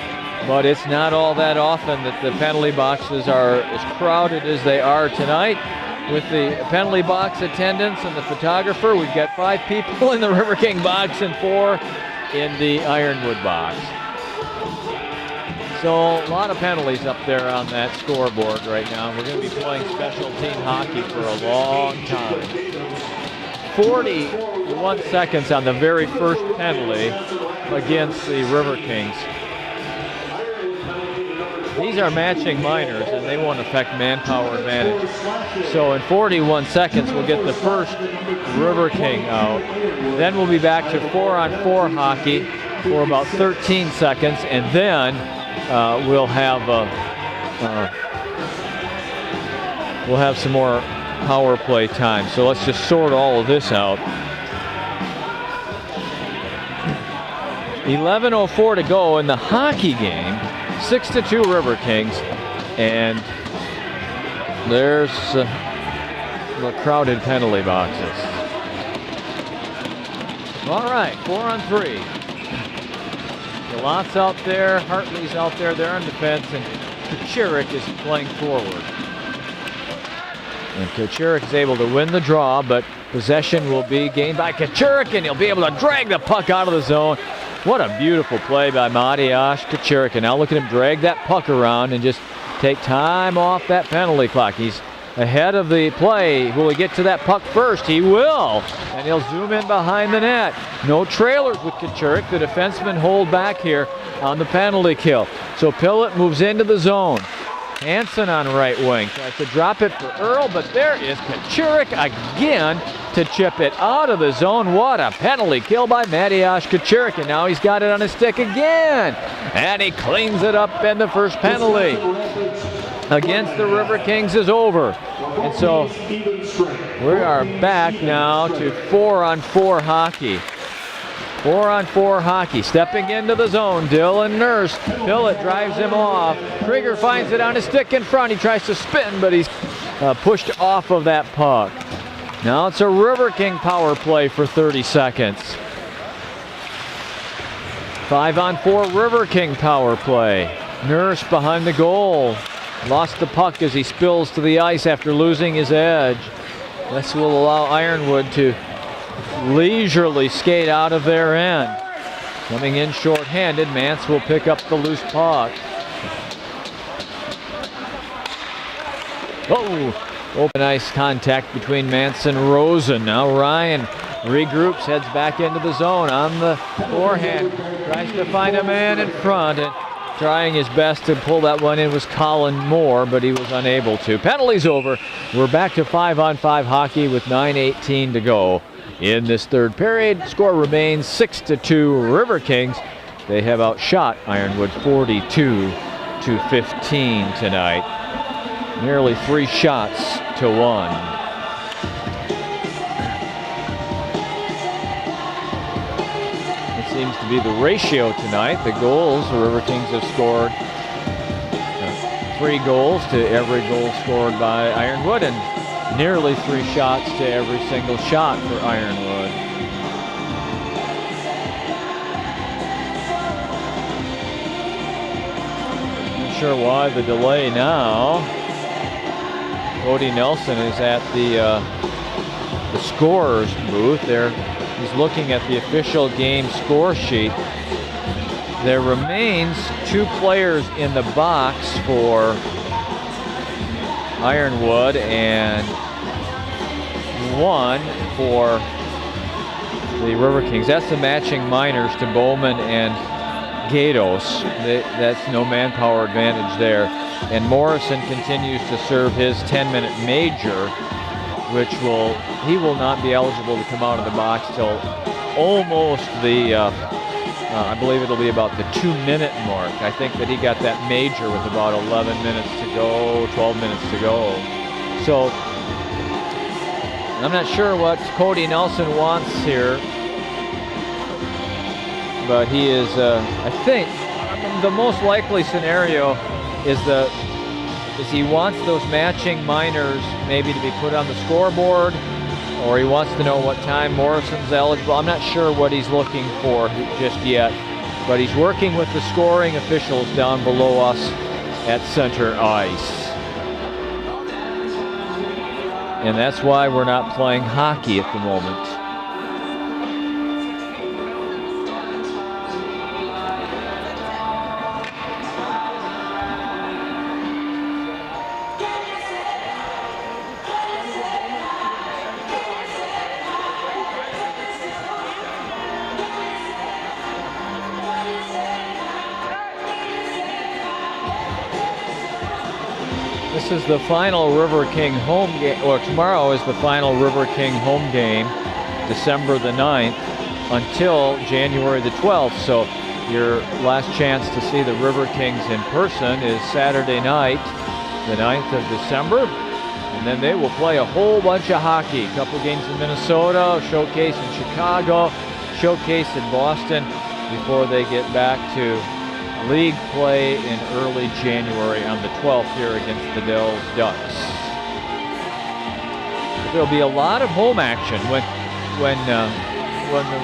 S1: but it's not all that often that the penalty boxes are as crowded as they are tonight. With the penalty box attendants and the photographer, we've got 5 people in the River King box and 4 in the Ironwood box. So a lot of penalties up there on that scoreboard right now. We're going to be playing special team hockey for a long time. 41 seconds on the very first penalty against the Riverkings. These are matching minors, and they won't affect manpower advantage. So in 41 seconds, we'll get the first River King out. Then we'll be back to 4-on-4 hockey for about 13 seconds, and then we'll have some more power play time. So let's just sort all of this out. 11:04 to go in the hockey game. 6-2 River Kings, and there's the crowded penalty boxes. All right, 4-on-3. Galot's out there, Hartley's out there, they're on defense, and Kachirik is playing forward. And Kachirik is able to win the draw, but possession will be gained by Kachirik, and he'll be able to drag the puck out of the zone. What a beautiful play by Mateusz Kachirik. And now look at him drag that puck around and just take time off that penalty clock. He's ahead of the play. Will he get to that puck first? He will. And he'll zoom in behind the net. No trailers with Kachirik. The defensemen hold back here on the penalty kill. So Pillett moves into the zone. Hansen on right wing tries to drop it for Earl, but there is Kachirik again to chip it out of the zone. What a penalty kill by Mateusz Kachirik, and now he's got it on his stick again. And he cleans it up, and the first penalty against the River Kings is over. And so we are back now to 4-on-4 hockey. 4-on-4 hockey. Stepping into the zone, Dylan Nurse. Pillett drives him off. Krieger finds it on his stick in front. He tries to spin, but he's pushed off of that puck. Now it's a River King power play for 30 seconds. 5-on-4 River King power play. Nurse behind the goal. Lost the puck as he spills to the ice after losing his edge. This will allow Ironwood to leisurely skate out of their end. Coming in short-handed, Mance will pick up the loose puck. Open ice contact between Mance and Rosen. Now Ryan regroups, heads back into the zone on the forehand. Tries to find a man in front, and trying his best to pull that one in was Colin Moore, but he was unable to. Penalty's over. We're back to 5-on-5 hockey with 9:18 to go. In this third period, score remains 6-2 River Kings. They have outshot Ironwood 42-15 tonight. Nearly 3 shots to 1. It seems to be the ratio tonight. The goals, the River Kings have scored 3 goals to every goal scored by Ironwood, and nearly 3 shots to every single shot for Ironwood. Not sure why the delay now. Cody Nelson is at the scorer's booth there. He's looking at the official game score sheet. There remains 2 players in the box for Ironwood and 1 for the River Kings. That's the matching minors to Bowman and Gatos. That's no manpower advantage there. And Morrison continues to serve his 10-minute major, which he will not be eligible to come out of the box till almost the I believe it'll be about the 2-minute mark. I think that he got that major with about 11 minutes to go, 12 minutes to go. So I'm not sure what Cody Nelson wants here, but he is, I think, the most likely scenario is he wants those matching minors maybe to be put on the scoreboard, or he wants to know what time Morrison's eligible. I'm not sure what he's looking for just yet. but he's working with the scoring officials down below us at center ice. And that's why we're not playing hockey at the moment. This is the final Riverking home game, or tomorrow is the final Riverking home game, December the 9th, until January the 12th. So your last chance to see the Riverkings in person is Saturday night, the 9th of December. And then they will play a whole bunch of hockey. A couple games in Minnesota, showcase in Chicago, showcase in Boston, before they get back to league play in early January on the 12th here against the Dells Ducks. But there'll be a lot of home action when the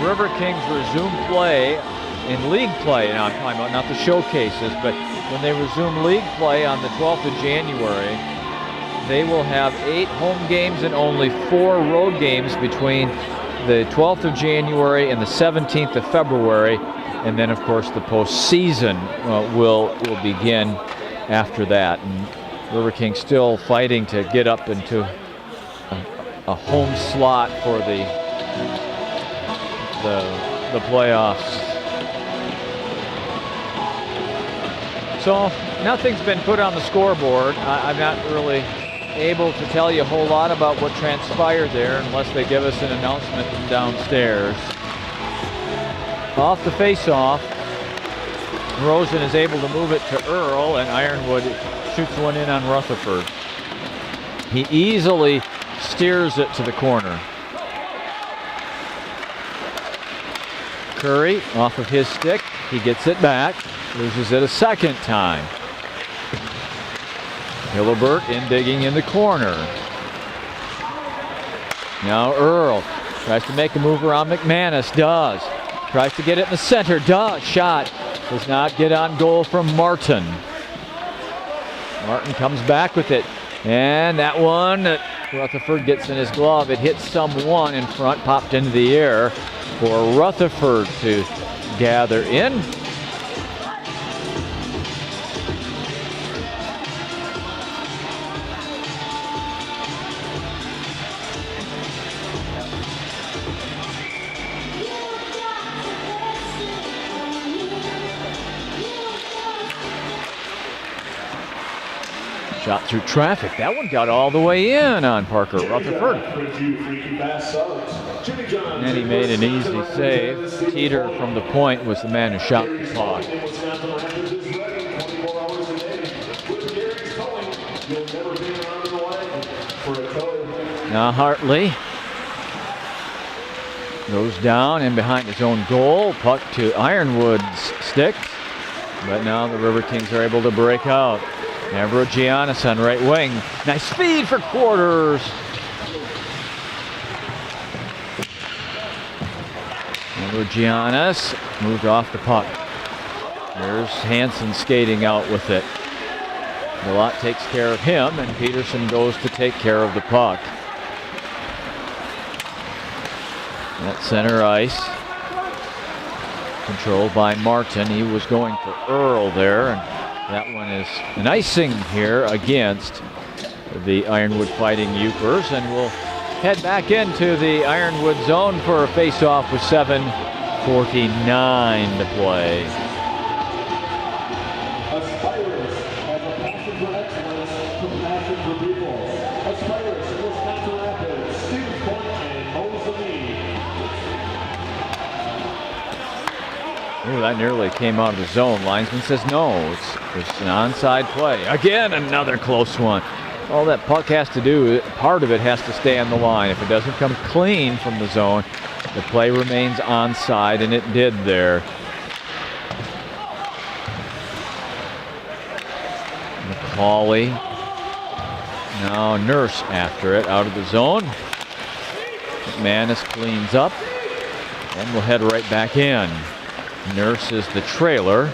S1: Riverkings resume play in league play. Now I'm talking about not the showcases, but when they resume league play on the 12th of January, they will have 8 home games and only 4 road games between the 12th of January and the 17th of February. And then, of course, the postseason will begin after that. And Riverkings still fighting to get up into a home slot for the playoffs. So nothing's been put on the scoreboard. I'm not really able to tell you a whole lot about what transpired there unless they give us an announcement from downstairs. Off the face-off, Rosen is able to move it to Earl, and Ironwood shoots one in on Rutherford. He easily steers it to the corner. Curry, off of his stick, he gets it back, loses it a second time. Hillebert in digging in the corner. Now Earl tries to make a move around McManus, does. Tries to get it in the center, does. Shot does not get on goal from Martin. Martin comes back with it. And that one that Rutherford gets in his glove, it hits someone in front, popped into the air for Rutherford to gather in. Shot through traffic. That one got all the way in on Parker Rutherford. And he made an easy save. Teeter from the point was the man who shot the puck. Now Hartley goes down in behind his own goal. Puck to Ironwood's stick. But now the Riverkings are able to break out. Giannis on right wing. Nice feed for Quarters. Giannis moved off the puck. There's Hansen skating out with it. Milat takes care of him, and Peterson goes to take care of the puck. At center ice, controlled by Martin. He was going for Earl there, and that one is an icing here against the Ironwood Fighting Yoopers, and we'll head back into the Ironwood zone for a face-off with 7:49 to play.
S2: Aspirers have a passion for excellence, compassion for people. Aspirers in Wisconsin Rapids, Stevens Point, and Moseley.
S1: Oh, that nearly came out of the zone. Linesman says no, it's an onside play. Again, another close one. All that puck has to do, part of it has to stay on the line. If it doesn't come clean from the zone, the play remains onside, and it did there. McCauley. Now Nurse after it, out of the zone. McManus cleans up, and we'll head right back in. nurses the trailer.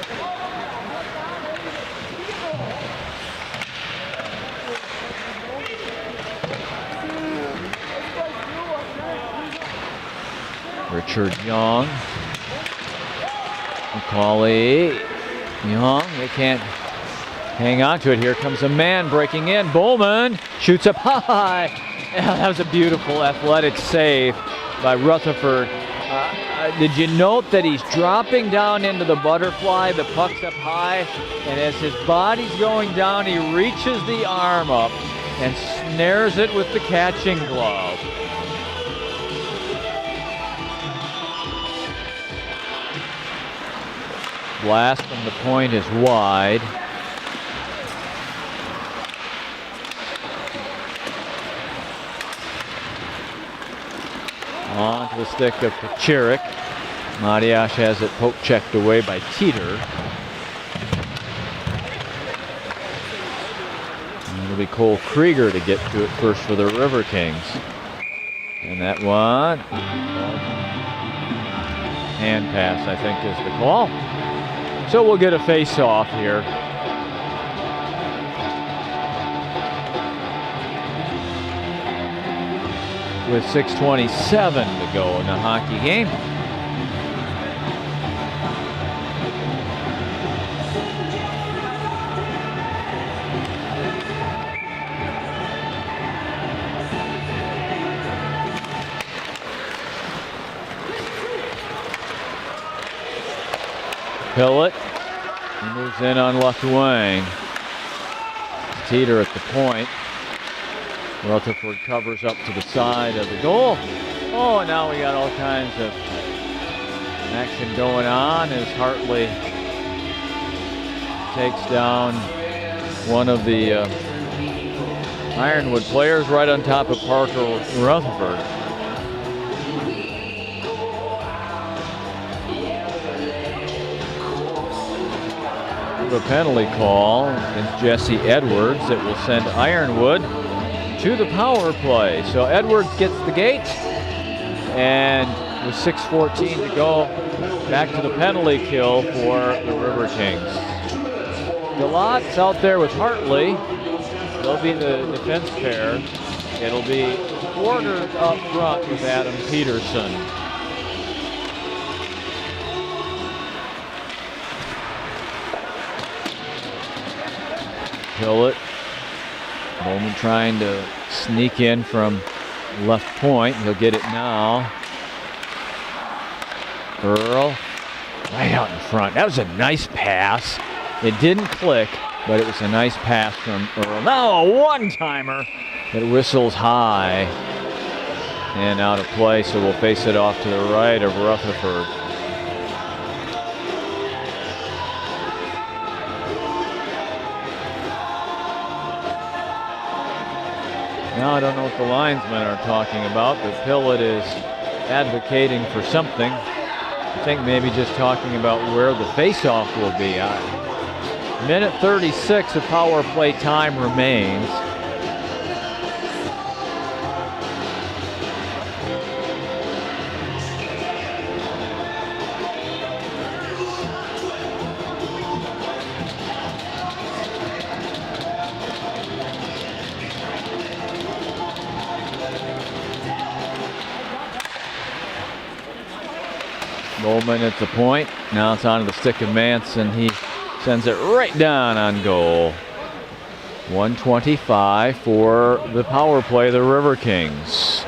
S1: Richard Young. Macaulay Young, they can't hang on to it. Here comes a man breaking in. Bowman shoots up high. Yeah, that was a beautiful athletic save by Rutherford. Did you note that he's dropping down into the butterfly? The puck's up high, and as his body's going down, he reaches the arm up and snares it with the catching glove. Blast from the point is wide. On to the stick of Pachirik. Matiash has it poke checked away by Teeter. And it'll be Cole Krieger to get to it first for the Riverkings. And that one, hand pass, I think, is the call. So we'll get a face-off here. With 6:27 to go in the hockey game. Pillett moves in on left wing. Teeter at the point. Rutherford covers up to the side of the goal. Oh, now we got all kinds of action going on as Hartley takes down one of the Ironwood players right on top of Parker Rutherford. A penalty call against Jesse Edwards that will send Ironwood to the power play. So Edwards gets the gate, and with 6:14 to go, back to the penalty kill for the Riverkings. Galot's out there with Hartley. They'll be the defense pair. It'll be quartered up front with Adam Peterson. Pillett. Bowman trying to sneak in from left point. He'll get it now. Earl right out in front. That was a nice pass. It didn't click, but it was a nice pass from Earl. Now a one-timer that whistles high and out of play, so we'll face it off to the right of Rutherford. Now I don't know what the linesmen are talking about, but Pillett is advocating for something. I think maybe just talking about where the face-off will be. Minute 36 of power play time remains. Bowman at the point. Now it's onto the stick of Manson. He sends it right down on goal. 1:25 for the power play, the Riverkings.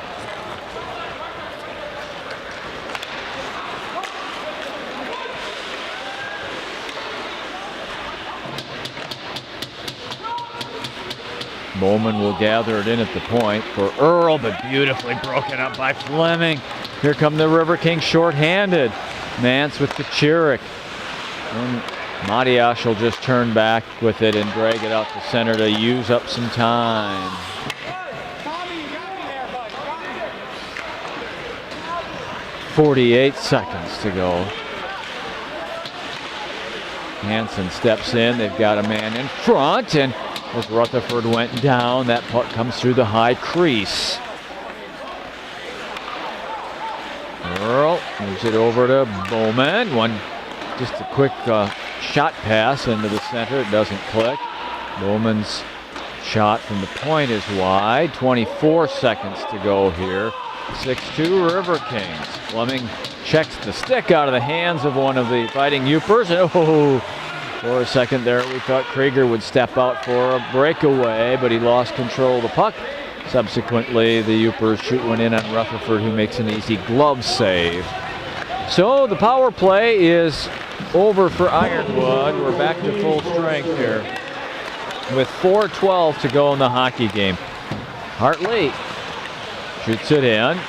S1: Bowman will gather it in at the point for Earl, but beautifully broken up by Fleming. Here come the Riverkings shorthanded. Mance with Pachirik. And Matiash will just turn back with it and drag it out to center to use up some time. .48 seconds to go. Hansen steps in. They've got a man in front, and as Rutherford went down, that puck comes through the high crease. Earl moves it over to Bowman. One Just a quick shot pass into the center. It doesn't click. Bowman's shot from the point is wide. 24 seconds to go here. 6-2 Riverkings. Fleming checks the stick out of the hands of one of the Fighting Yoopers. And for a second there, we thought Krieger would step out for a breakaway, but he lost control of the puck. Subsequently, the Yoopers shoot one in on Rutherford, who makes an easy glove save. So the power play is over for Ironwood. We're back to full strength here with 4:12 to go in the hockey game. Hartley shoots it in,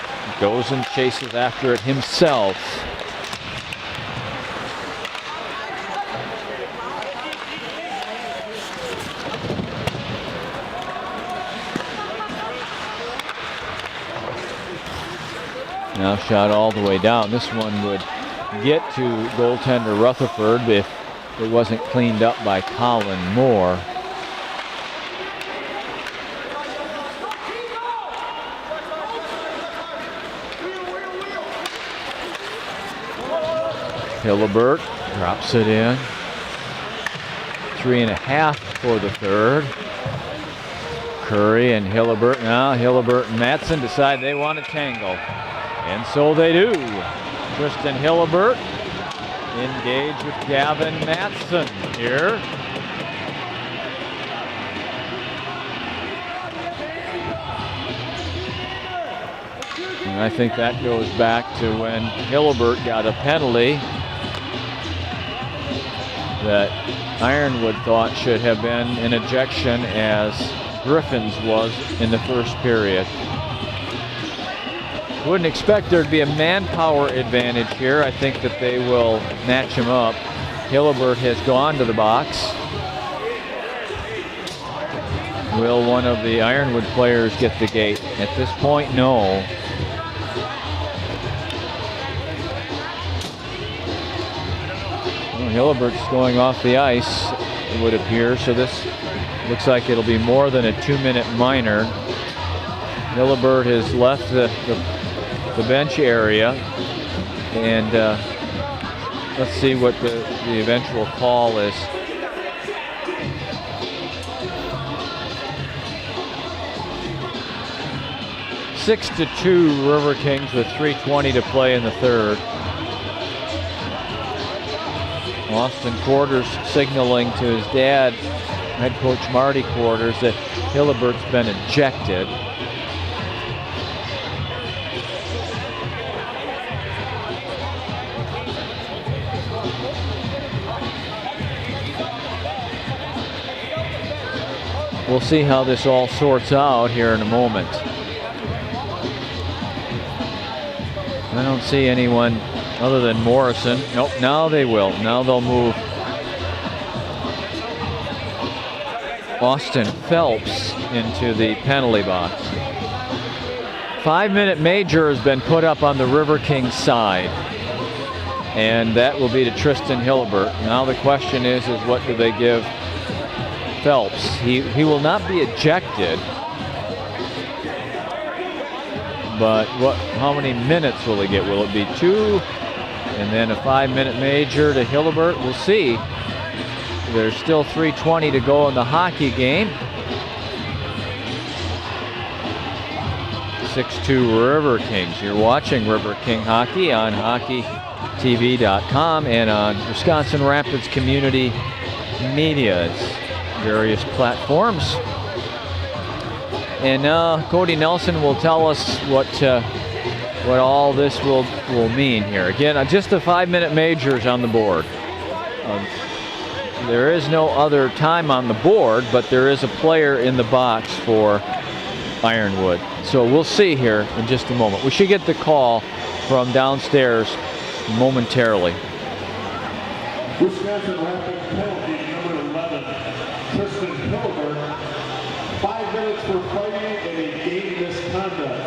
S1: goes and chases after it himself. Now shot all the way down. This one would get to goaltender Rutherford if it wasn't cleaned up by Colin Moore. Hillebert drops it in. 3.5 for the third. Curry and Hillebert. Now Hillebert and Matson decide they want to tangle. And so they do. Tristan Hillebert engaged with Gavin Matson here. And I think that goes back to when Hillebert got a penalty that Ironwood thought should have been an ejection, as Griffin's was in the first period. Wouldn't expect there to be a manpower advantage here. I think that they will match him up. Hillebert has gone to the box. Will one of the Ironwood players get the gate? At this point, no. Well, Hillebert's going off the ice, it would appear, so this looks like it'll be more than a 2-minute minor. Hillebert has left the bench area, and let's see what the eventual call is. Six to 2 Riverkings with 3:20 to play in the third. Austin Quarters signaling to his dad, head coach Marty Quarters, that Hillebert's been ejected. We'll see how this all sorts out here in a moment. I don't see anyone other than Morrison. Nope, now they will. Now they'll move Austin Phelps into the penalty box. 5-minute major has been put up on the Riverkings side, and that will be to Tristan Hillebert. Now the question is what do they give Phelps? He will not be ejected, but how many minutes will he get? Will it be 2 and then a 5-minute major to Hillebert? We'll see. There's still 3:20 to go in the hockey game. 6-2 Riverkings. You're watching Riverking hockey on hockeytv.com and on Wisconsin Rapids Community Media's various platforms. And now Cody Nelson will tell us what all this will mean here. Again, just the 5-minute majors on the board. There is no other time on the board, but there is a player in the box for Ironwood. So we'll see here in just a moment. We should get the call from downstairs momentarily.
S2: Wisconsin Rapids penalty number 11, Tristan Hillebert. 5 minutes for fighting and a game misconduct.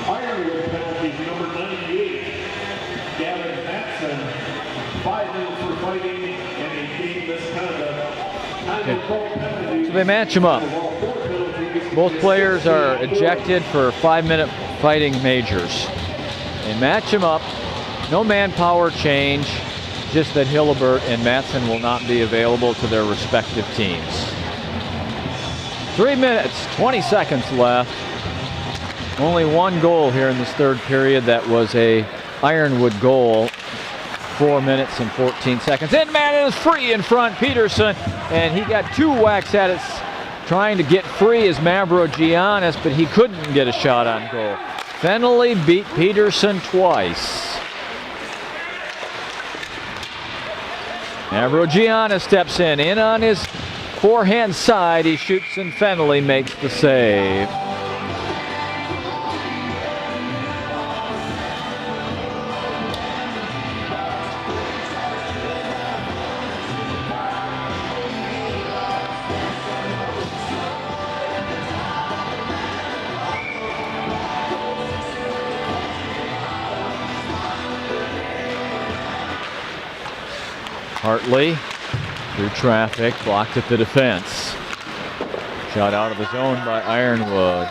S2: Ironwood penalty number 98, Gavin Matson. 5 minutes for fighting and a game misconduct.
S1: Okay. So they match them up. Both players are ejected for 5-minute fighting majors. They match them up. No manpower change. just that Hillebert and Matson will not be available to their respective teams. 3 minutes, 20 seconds left. Only one goal here in this third period. That was a Ironwood goal. 4 minutes and 14 seconds. And man is free in front, Peterson. And he got 2 whacks at it, trying to get free as Mavrogiannis, but he couldn't get a shot on goal. Fennelly beat Peterson twice. Mavrogiannis steps in on his forehand side. He shoots and Fennelly makes the save. Hartley through traffic, blocked at the defense. Shot out of the zone by Ironwood.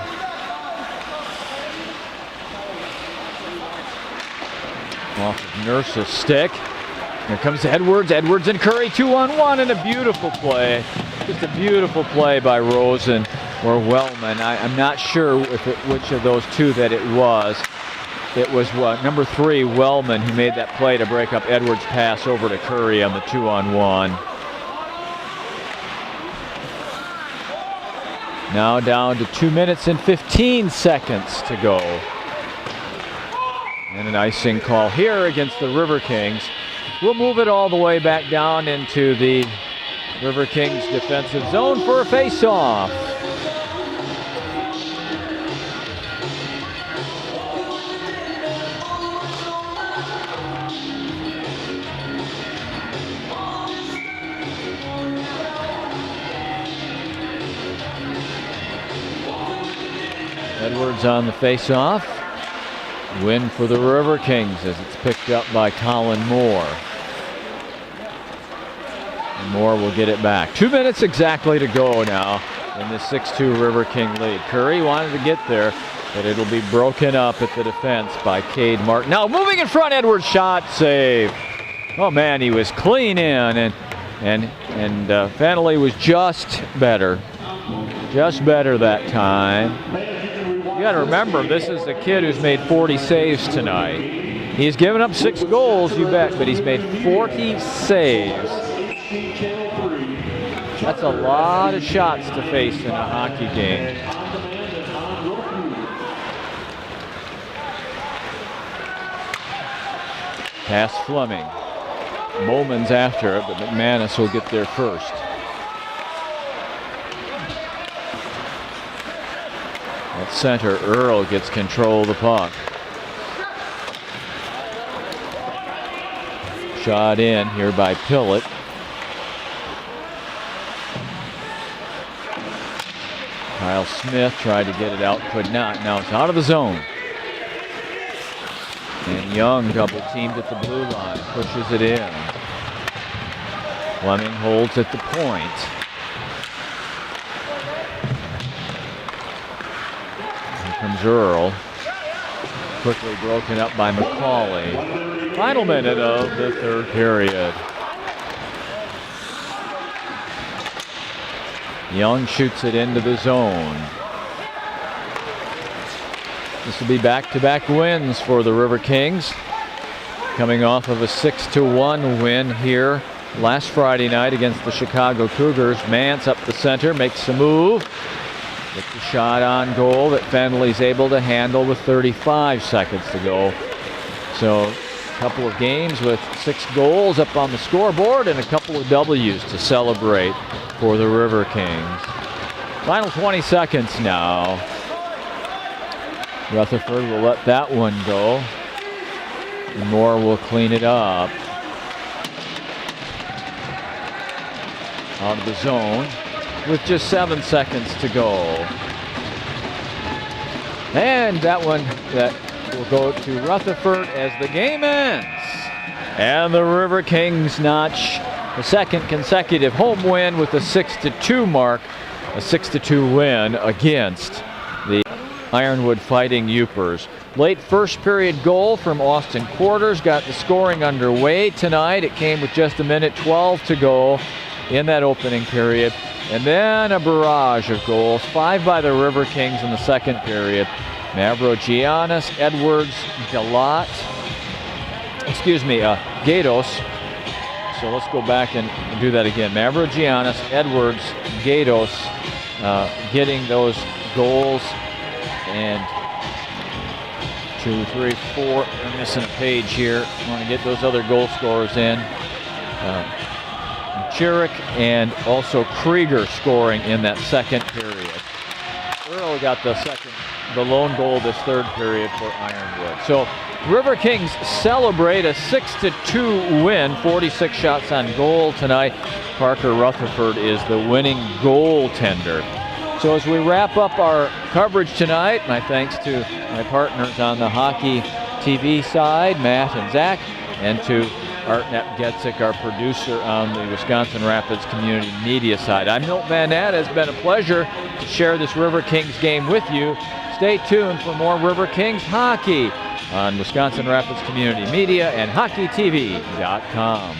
S1: Off of Nurse's stick. Here comes Edwards. Edwards and Curry 2-on-1, and a beautiful play. Just a beautiful play by Rosen or Wellman. I'm not sure which of those two that it was. It was number 3, Wellman, who made that play to break up Edwards' pass over to Curry on the 2-on-1. Now down to 2 minutes and 15 seconds to go. And an icing call here against the Riverkings. We'll move it all the way back down into the Riverkings defensive zone for a face-off. Edwards on the face-off. Win for the Riverkings as it's picked up by Colin Moore. And Moore will get it back. 2 minutes exactly to go now in this 6-2 Riverking lead. Curry wanted to get there, but it'll be broken up at the defense by Cade Martin. Now moving in front, Edwards shot, save. Oh man, he was clean in, and Fennelly was just better that time. You got to remember, this is a kid who's made 40 saves tonight. He's given up 6 goals, you bet, but he's made 40 saves. That's a lot of shots to face in a hockey game. Pass Fleming. Bowman's after it, but McManus will get there first. At center, Earl gets control of the puck. Shot in here by Pillett. Kyle Smith tried to get it out, could not. Now it's out of the zone. And Young double teamed at the blue line, pushes it in. Fleming holds at the point. Comes Earl, quickly broken up by McCauley. Final minute of the third period. Young shoots it into the zone. This will be back-to-back wins for the Riverkings, coming off of a 6-1 win here last Friday night against the Chicago Cougars. Mance up the center, makes a move. Gets the shot on goal that Fennelly's able to handle with 35 seconds to go. So a couple of games with 6 goals up on the scoreboard and a couple of W's to celebrate for the Riverkings. Final 20 seconds now. Rutherford will let that one go. And Moore will clean it up. Out of the zone with just 7 seconds to go. And that one that will go to Rutherford as the game ends. And the Riverkings notch the second consecutive home win with a 6-2 mark, a 6-2 win against the Ironwood Fighting Yoopers. Late first period goal from Austin Quarters got the scoring underway tonight. It came with just a minute 12 to go in that opening period. And then a barrage of goals, 5 by the Riverkings in the second period. Mavrogiannis, Edwards, Gatos. So let's go back and do that again. Mavrogiannis, Edwards, Gatos getting those goals. And 2, 3, 4, I'm missing a page here. I want to get those other goal scorers in. Chiric and also Krieger scoring in that second period. Earl got the lone goal this third period for Ironwood. So Riverkings celebrate a 6-2 win, 46 shots on goal tonight. Parker Rutherford is the winning goaltender. So as we wrap up our coverage tonight, my thanks to my partners on the hockey TV side, Matt and Zach, and to Art Napgezek, our producer on the Wisconsin Rapids Community Media side. I'm Milton Van Natta. It's been a pleasure to share this Riverkings game with you. Stay tuned for more Riverkings hockey on Wisconsin Rapids Community Media and HockeyTV.com.